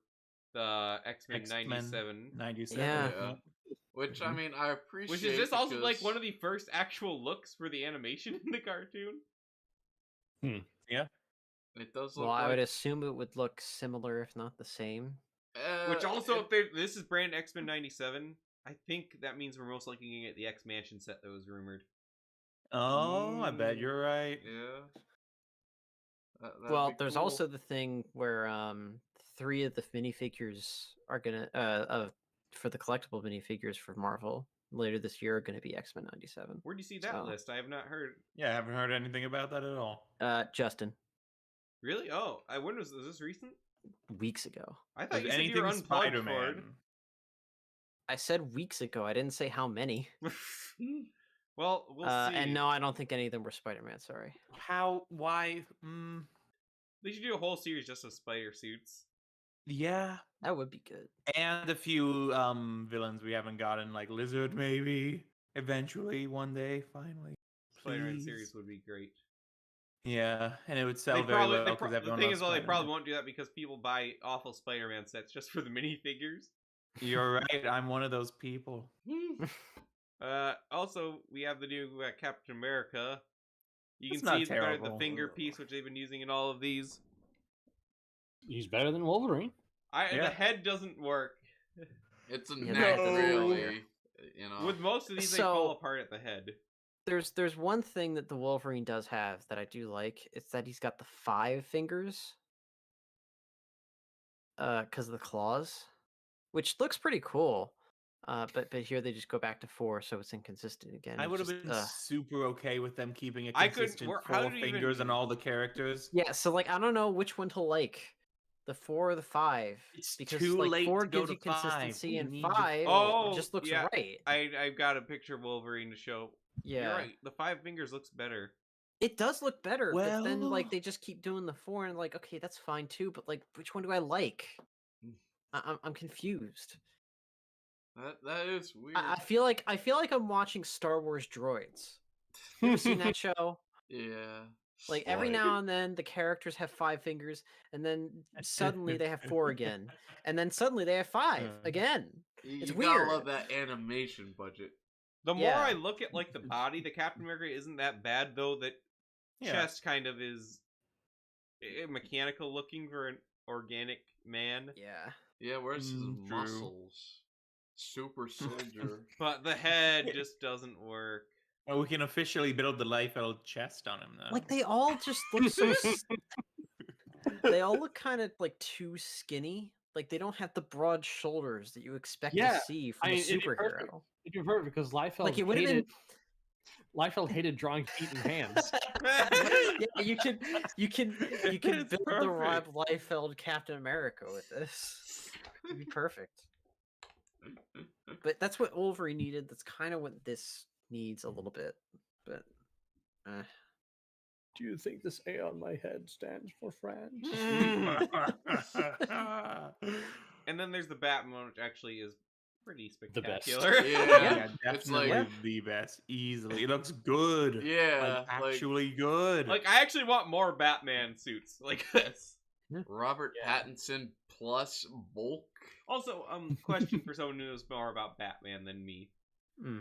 the X-Men X-Men 97. 97. Yeah. Which I mean, I appreciate. Which is this also like because- one of the first actual looks for the animation in the cartoon? It does look. Well, I like, would assume it would look similar, if not the same. Which also, it- if this is brand X-Men 97, I think that means we're most likely going to get the X-Mansion set that was rumored. Oh, I bet you're right. yeah. That'd Well, be there's cool. also the thing where 3 of the minifigures are gonna for the collectible minifigures for Marvel later this year are gonna be X-Men 97. Where'd you see that So- list? I have not heard. Yeah, I haven't heard anything about that at all. Justin, Really? Oh, when was this recent? weeks ago. I thought Is you said you were anything unplugged, Spider-Man? I said weeks ago. I didn't say how many. Ford. Well, we'll see. And no, I don't think any of them were Spider-Man. Sorry. How? Why? They should do a whole series just of spider suits. Yeah. That would be good. And a few villains we haven't gotten, like Lizard, maybe. Eventually, one day, finally. Spider-Man Please. series would be great. Yeah, and it would They sell very probably, well they because pro- the everyone thing loves is, though, they probably Spider-Man. won't do that because people buy awful Spider-Man sets just for the minifigures. You're right. I'm one of those people. Also, we have the new Captain America. You That's can not see the terrible. finger piece, which they've been using in all of these. he's better than Wolverine. The Yeah. head doesn't work. It's a Yeah, neck, that doesn't really. work. You know. With most of these, they So- fall apart at the head. There's one thing that the Wolverine does have that I do like. It's that he's got the 5 fingers. Because of the claws, which looks pretty cool. But here they just go back to 4, so it's inconsistent again. I It's would have just, been super okay with them keeping a I could- consistent how 4 did it even- fingers on all the characters. Yeah, so like I don't know which one to like, the 4 or the 5, It's because too like late 4 to go gives to you 5. consistency, We and need to- 5 Oh, just looks yeah. right. I've got a picture of Wolverine to show. Yeah, You're right. The 5 fingers looks better. it does look better, but then like Well- they just keep doing the 4, and like okay, that's fine too, but like which one do I like? I'm confused. That is weird. I feel like I'm watching Star Wars Droids. You ever seen that show? Yeah. Like every Like- now and then the characters have 5 fingers, and then suddenly they have 4 again, and then suddenly they have 5 again. You It's gotta weird. love that animation budget. The more Yeah. I look at like the body, the Captain America isn't that bad though. That Yeah. chest kind of is mechanical looking for an organic man, Yeah. Yeah, where's his True. muscles? Super soldier. but the head just doesn't work. Well, we can officially build the Liefeld chest on him now. Like they all just look so they all look kind of like too skinny. Like they don't have the broad shoulders that you expect Yeah, to see from I a mean, it'd be perfect. superhero. It'd be perfect because Liefeld Like it would have hated been Liefeld hated drawing feet and hands. yeah, you can It's build the Rob perfect. Liefeld Captain America with this. It'd be perfect. But that's what Wolverine needed. That's kind of what this needs a little bit. But Do you think this A on my head stands for France? And then there's the Batman, which actually is pretty The best. spectacular. Yeah. It's definitely like- the best. Easily, it looks good. Yeah, like like- actually good. Like, I actually want more Batman suits like this. Robert Yeah. Pattinson plus Bulk. Also, question for someone who knows more about Batman than me.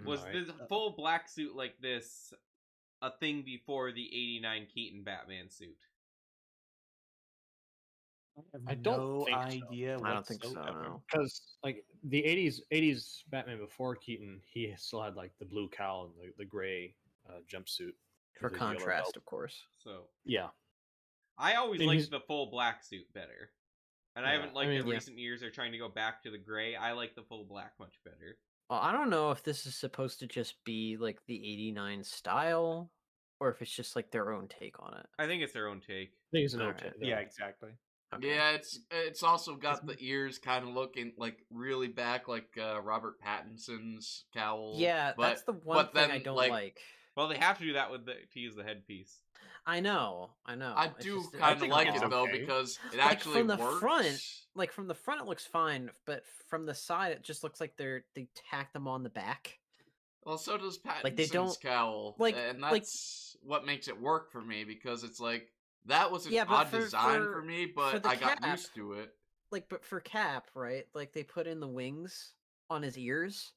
Was Alright. this full black suit like this a thing before the 89 Keaton Batman suit? I don't no think so. idea. I don't think so. whatsoever. No. Because like the '80s Batman before Keaton, he still had like the blue cowl and the gray jumpsuit For with the yellow contrast, belt. of course. So, Yeah, I always And liked he's- the full black suit better. And I Yeah, haven't I liked mean, in yeah. recent years they're trying to go back to the gray. I like the full black much better. Well, I don't know if this is supposed to just be like the '89 style, or if it's just like their own take on it. I think it's their own take. I think it's an Alright. okay. Yeah, exactly. Okay. Yeah, it's also got the ears kind of looking like really back, like Robert Pattinson's cowl. Yeah, but, that's the one but thing then, I don't like. like. Well, they have to do that to use the headpiece. I know. I It's do just- kind of think like it's it though okay. because it Like, actually from the works. front, like from the front, it looks fine, but from the side, it just looks like they tack them on the back. Well, so does Pattinson's Like, they don't- cowl, like- and like- that's what makes it work for me because it's like that was an Yeah, but odd for- design for- for me, for but the I got cap- used to it. Like, but for Cap, right? Like they put in the wings on his ears.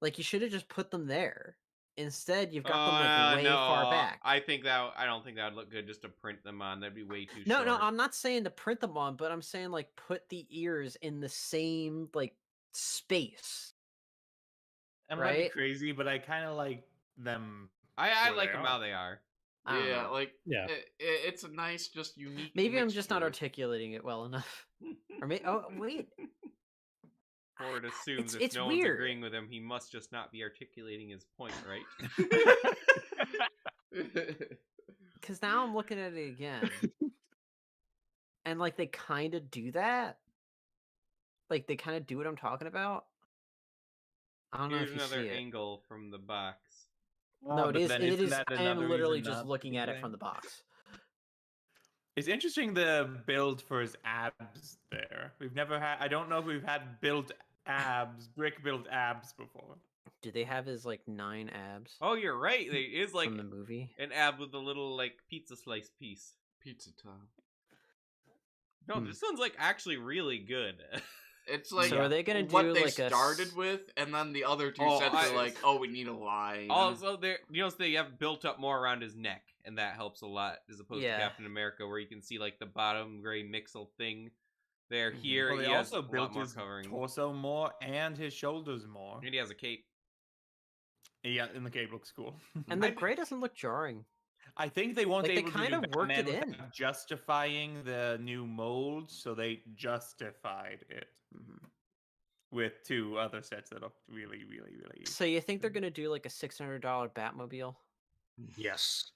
Like you should have just put them there. Instead, you've got them like way no, far back. I don't think that would look good just to print them on. That'd be way too No, short. no, I'm not saying to print them on, but I'm saying like put the ears in the same like space. I might be Right? crazy, but I kind of like them. I where like they them are. how they are. I don't Yeah, know. like Yeah. it's a nice, just unique. Maybe I'm just not mixture. articulating it well enough. Or maybe oh wait. Ford assumes if it's no one's weird. agreeing with him, he must just not be articulating his point, right? Because now I'm looking at it again. And like they kind of do that. Like they kind of do what I'm talking about. I don't know Here's if you another see it. angle from the box. No, it but is. then It isn't is. that I am another literally reason just not to looking be at it playing? from the box. It's interesting the build for his abs there. We've never had. I don't know if we've had built abs, brick built abs before. Do they have his like 9 abs Oh, you're right. It is like from the movie? an ab with a little like pizza slice piece. Pizza time. No, this one's like actually really good. It's like So are they gonna what do, they like, a started s- with, and then the other two Oh, sets I- are like, oh, we need a line. Also, they have built up more around his neck, and that helps a lot as opposed Yeah. to Captain America, where you can see like the bottom gray mixel thing. There, Mhm. here Well, he they has also a lot built more his covering, torso more and his shoulders more. and he has a cape. Yeah, and the cape looks cool. And the gray doesn't look jarring. I think they weren't Like, they able to kinda do worked it Batman in. without justifying the new mold, so they justified it with 2 other sets that looked really, really, really. So you think they're gonna do like a $600 Batmobile? Yes.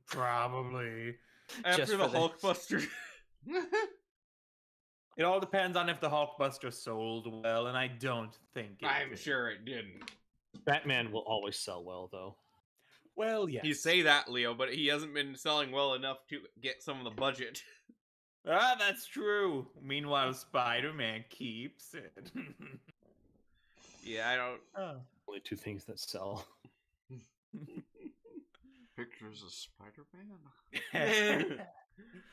Probably. After Just the for the- Hulkbuster. It all depends on if the Hulkbuster sold well, and I don't think it I'm did. sure it didn't. Batman will always sell well, though. Well, yes. You say that, Leo, but he hasn't been selling well enough to get some of the budget. Ah, that's true. Meanwhile, Spider-Man keeps it. Yeah, I don't. Oh. Only 2 things that sell. Pictures of Spider-Man.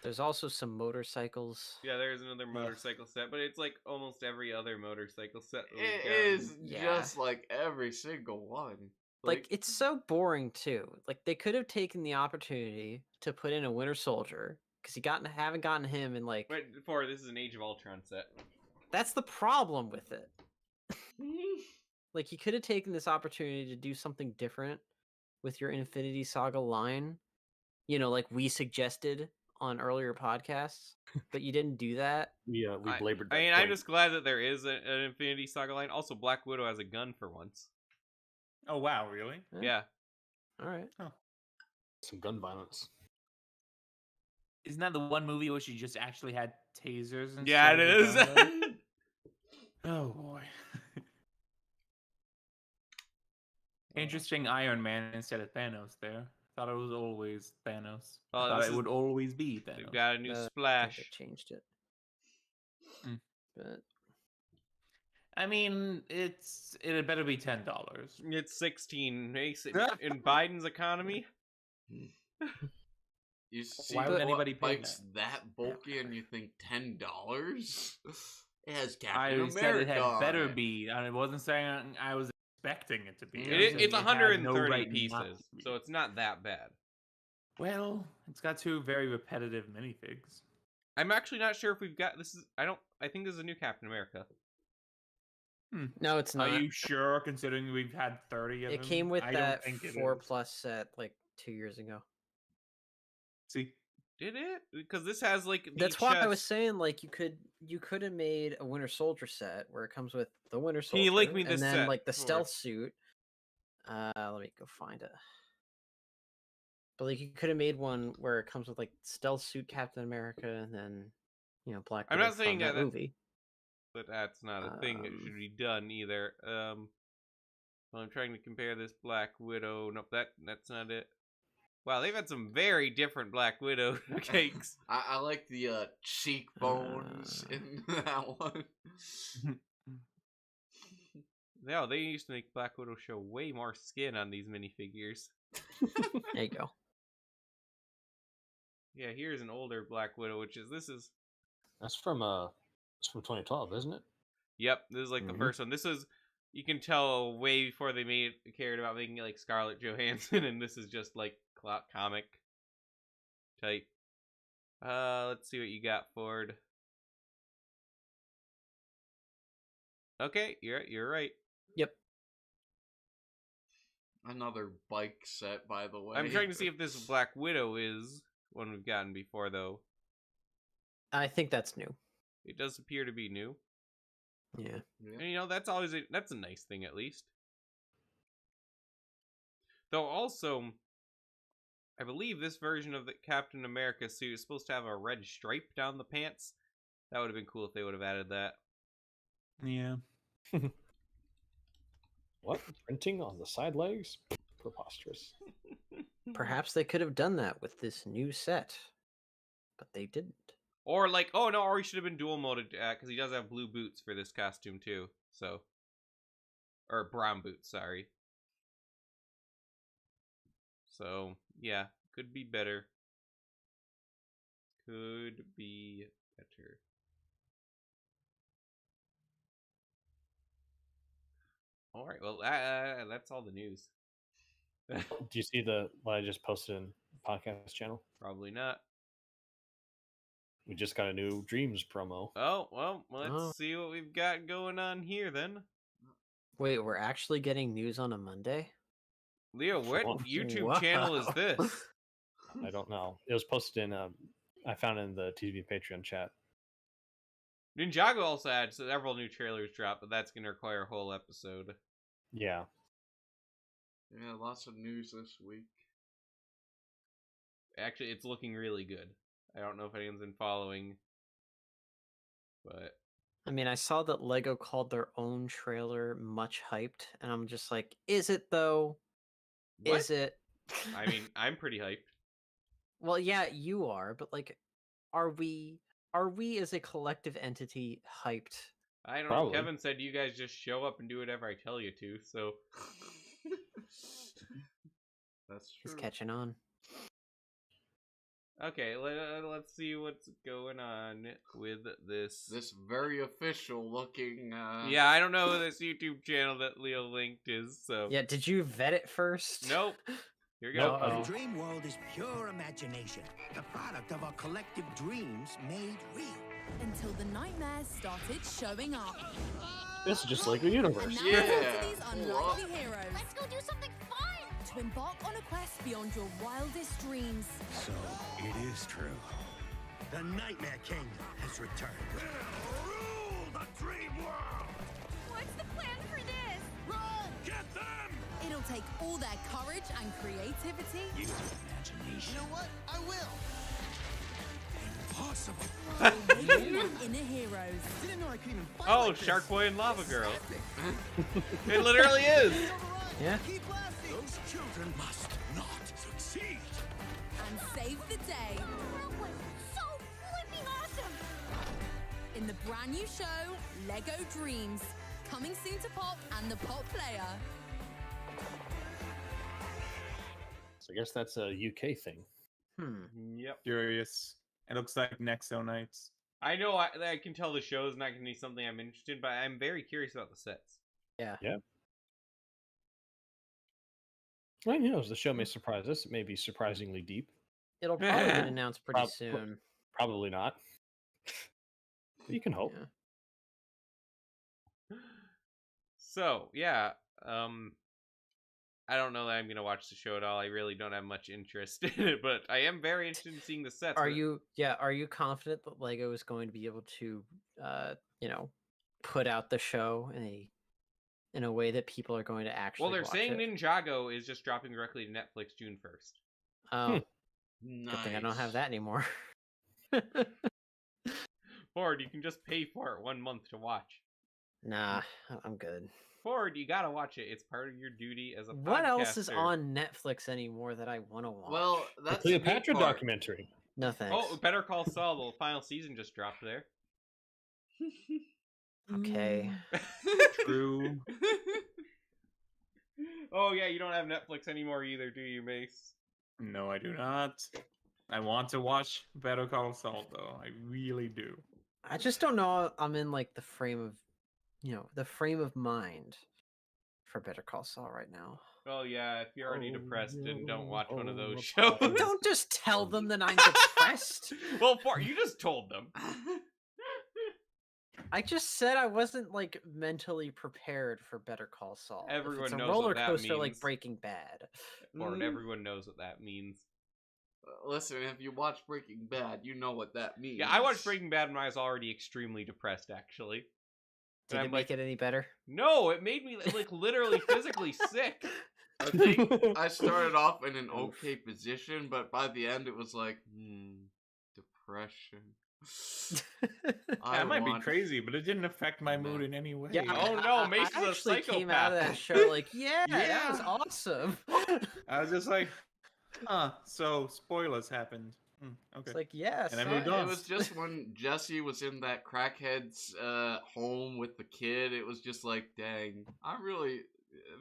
There's also some motorcycles. Yeah, there's another motorcycle set, but it's like almost every other motorcycle set. that we've It gotten. is Yeah. just like every single one. Like it's so boring too. Like they could have taken the opportunity to put in a Winter Soldier because haven't gotten him in like. Wait, before this is an Age of Ultron set. That's the problem with it. Like you could have taken this opportunity to do something different with your Infinity Saga line. You know, like we suggested on earlier podcasts, but you didn't do that. We belabored that I mean, I'm point. just glad that there is an Infinity Saga line. Also, Black Widow has a gun for once. Oh, wow, really? Yeah. Yeah. All right. Some gun violence. Isn't that the one movie where she just actually had tasers and Yeah, it is. Oh, boy. Interesting Iron Man instead of Thanos there. Thought it was always Thanos. Oh, I thought this it is- would always be Thanos. They've got a new I think splash. they changed it. Mm. But I mean, it better be $10. It's 16. In Biden's economy. You see Why would what anybody pay bike's that bulky and you think $10? It has Captain I America said it had on better it. be. I wasn't saying I was expecting it to be. I was It's saying it had 130 no right not pieces, to be. so it's not that bad. Well, it's got 2 very repetitive minifigs. I'm actually not sure if we've got this. I think this is a new Captain America. no, it's not. Are you sure? Considering we've had 30 of It them? came with I don't that think it 4+ set like 2 years ago. See, Did it? Because this has like the That's why I was chest. saying like you could have made a Winter Soldier set where it comes with the Winter Soldier Can you link me and this then set like the for- stealth suit. Let me go find it. But like you could have made one where it comes with like stealth suit Captain America and then Black I'm Widow not saying from that that- movie. But that's not a thing that should be done either. Well, I'm trying to compare this Black Widow. Nope, that's not it. Wow, they've had some very different Black Widow cakes. I like the cheekbones in that one. No, they used to make Black Widow show way more skin on these minifigures. There you go. Yeah, here's an older Black Widow, That's from 2012, isn't it? Yep, this is like the Mhm. first one. This is, you can tell way before they cared about making it like Scarlett Johansson, and this is just like comic type. Let's see what you got, Ford. Okay, you're right. Yep. Another bike set, by the way. I'm trying to see if this Black Widow is one we've gotten before, though. I think that's new. It does appear to be new. Yeah. Yeah. And, that's that's a nice thing, at least. Though also, I believe this version of the Captain America suit is supposed to have a red stripe down the pants. That would have been cool if they would have added that. yeah. What? Printing on the side legs? Preposterous. Perhaps they could have done that with this new set, but they didn't. Or like, oh no, or he should have been dual moded, because he does have blue boots for this costume too. So, or brown boots, sorry. So yeah, could be better. Could be better. All right, well, that's all the news. Do you see what I just posted in the podcast channel? Probably not. We just got a new Dreams promo. Oh, well, let's Oh. see what we've got going on here then. Wait, we're actually getting news on a Monday? Leo, what Wow. YouTube channel is this? I don't know. It was posted in I found it in the TV Patreon chat. Ninjago also had several new trailers drop, but that's going to require a whole episode. Yeah. Yeah, lots of news this week. Actually, it's looking really good. I don't know if anyone's been following, but I mean, I saw that Lego called their own trailer much hyped, and I'm just like, is it though? what? Is it? I mean, I'm pretty hyped. Well, yeah, you are, but like, are we as a collective entity hyped? I don't Probably. know. Kevin said you guys just show up and do whatever I tell you to, so That's true. He's catching on. okay, let's see what's going on with this. This very official looking. Yeah, I don't know who this YouTube channel that Leo linked is, so Yeah, did you vet it first? Nope. Here we No, go. Uh-oh. The dream world is pure imagination, the product of our collective dreams made real. Until the nightmares started showing up. This is just like a And universe. now Yeah. it's up to these unlikely What? heroes. Let's go do something fun! To embark on a quest beyond your wildest dreams. So it is true. The Nightmare King has returned. Rule the dream world! What's the plan for this? Run! Get them! It'll take all their courage and creativity. Use imagination. You know what? I will. Impossible. Inner heroes. Didn't know I could even fight Oh, like this. Shark Boy and Lava Girl. It literally is. Yeah. Keep lasting. Those children must not succeed. seat. and save the day That was so flipping awesome! in the brand new show, Lego Dreams. Coming soon to Pop and the Pop Player. So I guess that's a UK thing. Yep. Curious. It looks like Nexo Nights. I know I can tell the show's not going to be something I'm interested in, but I'm very curious about the sets. Yeah. Well, you know, the show may surprise us. It may be surprisingly deep. It'll probably get announced pretty soon. Probably not. But you can hope. Yeah. So, yeah, I don't know that I'm going to watch the show at all. I really don't have much interest in it, but I am very interested in seeing the sets. Are you confident that Lego is going to be able to put out the show in a way that people are going to actually Well, they're watch saying it? Ninjago is just dropping directly to Netflix June 1st. Oh, Nice. good thing I don't have that anymore. Ford, you can just pay for it 1 month to watch. Nah, I'm good. Ford, you gotta watch it. It's part of your duty as a podcaster. What else is on Netflix anymore that I want to watch? Well, The that's the neat Cleopatra part. documentary. No thanks. Oh, Better Call Saul, the final season just dropped there. Okay. True. Oh, yeah, you don't have Netflix anymore either, do you, Mace? No, I do not. I want to watch Better Call Saul, though. I really do. I just don't know. I'm in like the frame of mind for Better Call Saul right now. Well, yeah, if you're already depressed, then don't watch one of those oh, shows. Don't just tell them that I'm depressed. Well, Ford, you just told them. I just said I wasn't like mentally prepared for Better Call Saul. If Everyone it's a knows roller what that coaster like means. Breaking Bad. Ford, everyone knows what that means. Listen, if you watch Breaking Bad, you know what that means. Yeah, I watched Breaking Bad when I was already extremely depressed, actually. Did And it I'm make it any better? No, it made me like literally physically sick. I think I started off in an okay position, but by the end it was like, depression. That might be crazy, but it didn't affect my mood in any way. Yeah. Oh no, Mace I is a actually came out of that psychopath. show like, that was Yeah. awesome. I was just like, so spoilers happened. Okay. It's like, yes. And I moved It on. was just when Jesse was in that crackhead's home with the kid, it was just like, dang, I'm really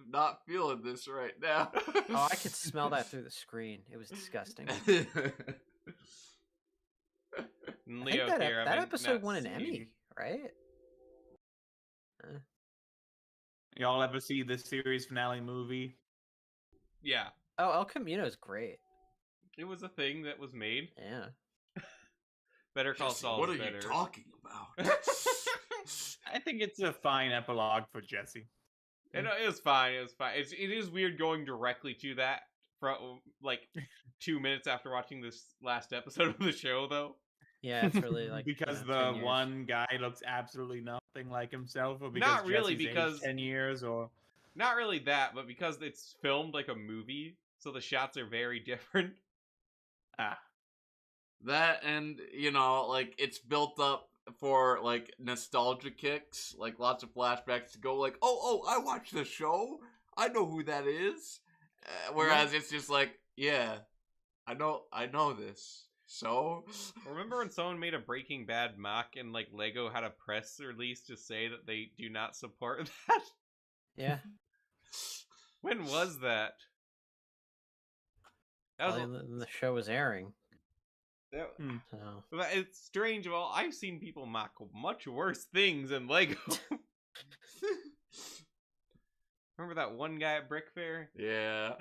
not feeling this right now. Oh, I could smell that through the screen. It was disgusting. And I think Leo that, here, that I've episode not won an seen. Emmy, right? Y'all ever see the series finale movie? Yeah, Oh, El Camino is great. it was a thing that was made. Yeah. Better Call Jesse, Saul. what are is you better. talking about? I think it's a fine epilogue for Jesse. It was fine. It was fine. It is weird going directly to that from like 2 minutes after watching this last episode of the show, though. Yeah, it's really like because 10 the years. one guy looks absolutely nothing like himself, or because Not really, Jesse's aged because- 10 years, or Not really that, but because it's filmed like a movie, so the shots are very different. That and, like, it's built up for, like, nostalgia kicks, like, lots of flashbacks to go, like, oh, I watched the show, I know who that is, whereas it's just like, yeah, I know this, so... Remember when someone made a Breaking Bad mock and like Lego had a press release to say that they do not support that? Yeah. When was that? That was Probably when the show was airing. that, So but it's strange. Well, I've seen people mock much worse things than Lego. Remember that one guy at Brick Fair? Yeah.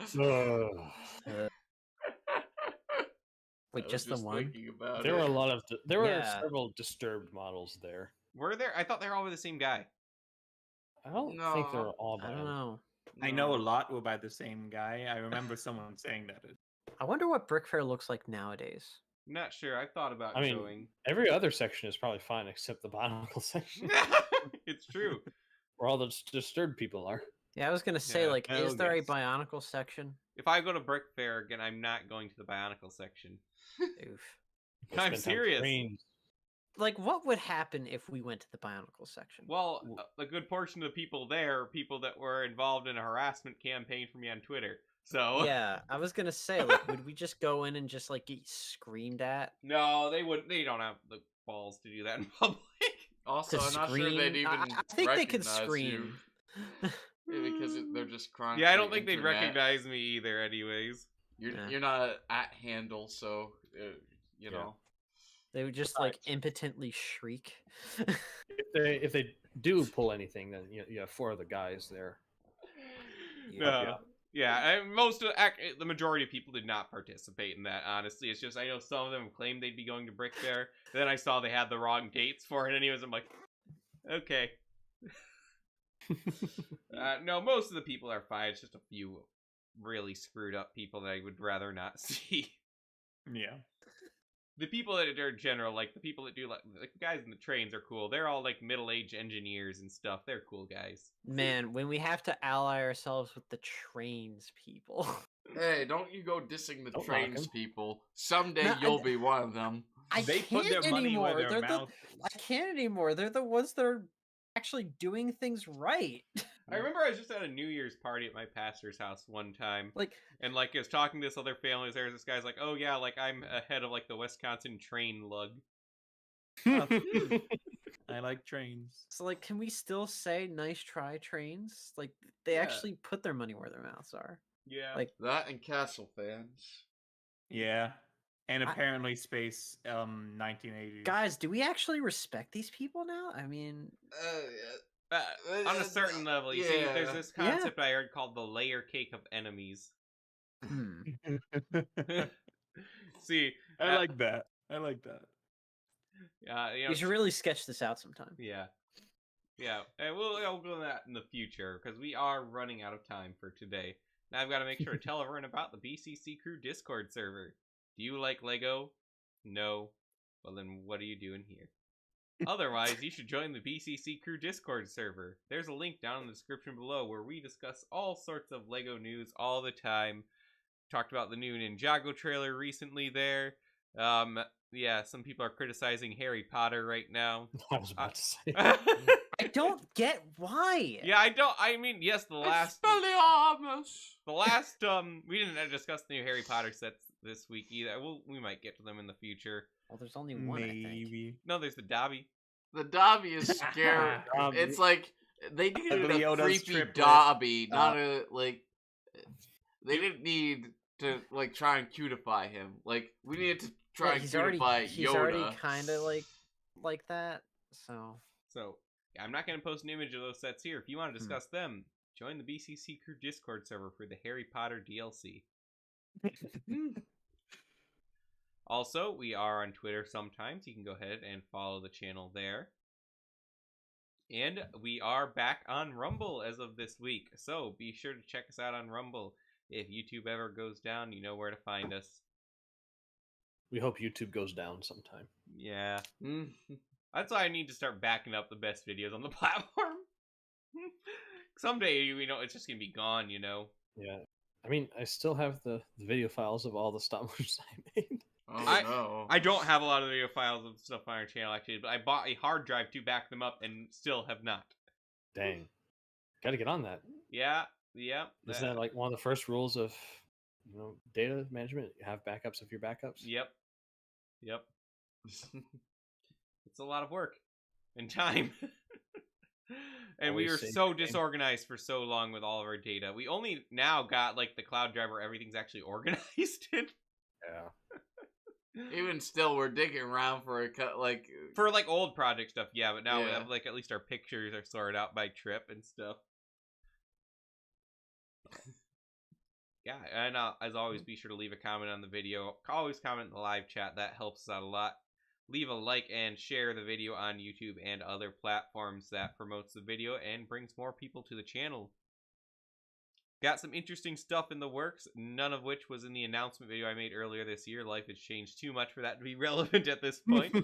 wait, I was just the one? thinking about There were it. a lot of there were Yeah. several disturbed models there. Were there? I thought they were all with the same guy. I don't think they No, were all by I don't him. know. I know a lot were by the same guy. I remember someone saying that. I wonder what Brick Fair looks like nowadays. Not sure. I thought about I mean, going. every other section is probably fine except the Bionicle section, It's true. where all the disturbed people are. Yeah, I was gonna say, Yeah. like, Oh, is there yes. a Bionicle section? If I go to Brick Fair again, I'm not going to the Bionicle section. Oof. Go I'm spend time with serious. trains. Like, what would happen if we went to the Bionicle section? Well, a good portion of the people there are people that were involved in a harassment campaign for me on Twitter. So Yeah, I was gonna say, like, would we just go in and just like get screamed at? no, they wouldn't. They don't have the balls to do that in public. Also, To I'm not sure they'd scream? even I think they could recognize scream. you. Yeah, because they're just crying. Yeah, I don't think they'd recognize me either. Anyways, You're not at handle, so you know. They would just like impotently shriek. If they do pull anything, then you have 4 other guys there. no. Yeah, the majority of people did not participate in that. Honestly, it's just I know some of them claimed they'd be going to Brick Fair. Then I saw they had the wrong dates for it, anyways. I'm like, okay. No, most of the people are fine. It's just a few really screwed up people that I would rather not see. Yeah. The people that are general, like the people that do like the guys in the trains are cool. They're all like middle-aged engineers and stuff. They're cool guys. Man, when we have to ally ourselves with the trains people. Hey, don't you go dissing the Don't knock trains 'em. people. Someday No, you'll be one of them. They put their money where their mouth I can't anymore. They're the ones that are actually doing things right. I remember I was just at a New Year's party at my pastor's house one time. Like, And like I was talking to this other families, there was this guy's like, "Oh yeah, like I'm ahead of like the Wisconsin train lug." I like trains. so like, can we still say "nice try, trains"? Like, they Yeah. actually put their money where their mouths are. Yeah. Like, That and Castle fans. Yeah. And I- apparently space 1980s. guys, do we actually respect these people now? I mean, On a certain level, you see, there's yeah. this concept I heard called the layer cake of enemies. hmm. See, I like that. I like that. You should really sketch this out sometime. Yeah. Yeah, and we'll go that in the future, because we are running out of time for today. Now I've got to make sure to tell everyone about the BCC Crew Discord server. Do you like Lego? No? Well then what are you doing here? Otherwise, you should join the BCC Crew Discord server. There's a link down in the description below where we discuss all sorts of Lego news all the time. Talked about the new Ninjago trailer recently there. Yeah, some people are criticizing Harry Potter right now. I was about to say. I don't get why. Yeah, I mean, yes, the last we didn't discuss the new Harry Potter sets this week either. We might get to them in the future. Well, there's only one, I think. Maybe. No, there's the Dobby. The Dobby is scary. Dobby. It's like they needed a Leota's creepy triplet. Dobby, not a like. They didn't need to like try and cutify him. Like we needed to try and cutify he's Yoda. already kind of like that. So So, yeah, I'm not going to post an image of those sets here. If you want to discuss them, join the BCC Crew Discord server for the Harry Potter DLC. Also, we are on Twitter sometimes. You can go ahead and follow the channel there. And we are back on Rumble as of this week. So be sure to check us out on Rumble. If YouTube ever goes down, you know where to find us. We hope YouTube goes down sometime. Yeah. That's why I need to start backing up the best videos on the platform. Someday, it's just going to be gone, Yeah. I mean, I still have the video files of all the stop motions I made. Oh no! I don't have a lot of video files of stuff on our channel, actually, but I bought a hard drive to back them up and still have not. Dang. Gotta get on that. Yeah. Isn't that like one of the first rules of data management? You have backups of your backups? Yep. It's a lot of work and time. And we Always were same so thing. disorganized for so long with all of our data. We only now got like the cloud drive where everything's actually organized in. Yeah. Even still, we're digging around for like For like old project stuff, yeah, but now we Yeah. have like at least our pictures are sorted out by trip and stuff. Yeah, and as always, be sure to leave a comment on the video. Always comment in the live chat. That helps us out a lot. Leave a like and share the video on YouTube and other platforms. That promotes the video and brings more people to the channel. Got some interesting stuff in the works, none of which was in the announcement video I made earlier this year. Life has changed too much for that to be relevant at this point.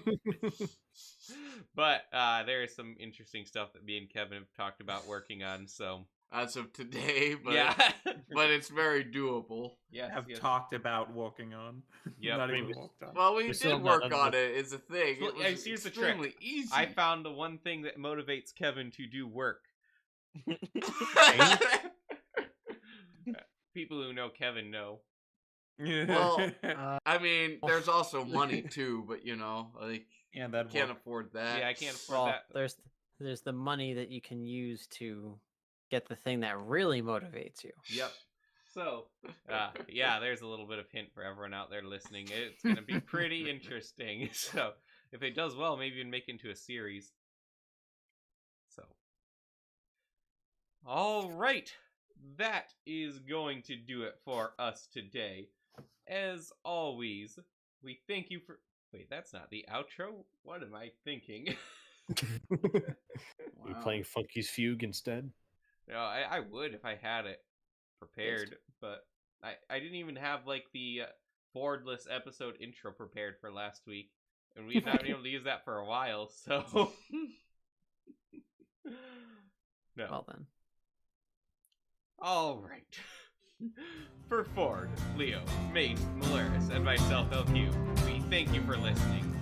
But there is some interesting stuff that me and Kevin have talked about working on, so... as of today, but yeah. but it's very doable. Yes, Have talked about working on. Yep. Not I mean, even worked on. Well, we We still did have not work done on the- it. Is a thing. Well, It was here's the trick. extremely easy. I found the one thing that motivates Kevin to do work. people who know Kevin know. Well, I mean, there's also money too, but you know, like, yeah, that can't work. afford that. Yeah, I can't afford Well, that. there's the money that you can use to get the thing that really motivates you. Yep. So, yeah, there's a little bit of hint for everyone out there listening. It's going to be pretty interesting. So, if it does well, maybe even make it into a series. So, all right. That is going to do it for us today. As always, we thank you for... Wait, that's not the outro? What am I thinking? You playing Funky's Fugue instead? No, I would if I had it prepared, but I didn't even have like the boardless episode intro prepared for last week, and we've not been able to use that for a while, so no. Well then. All right. For Ford, Leo, Mate, Malaris, and myself, LQ, we thank you for listening.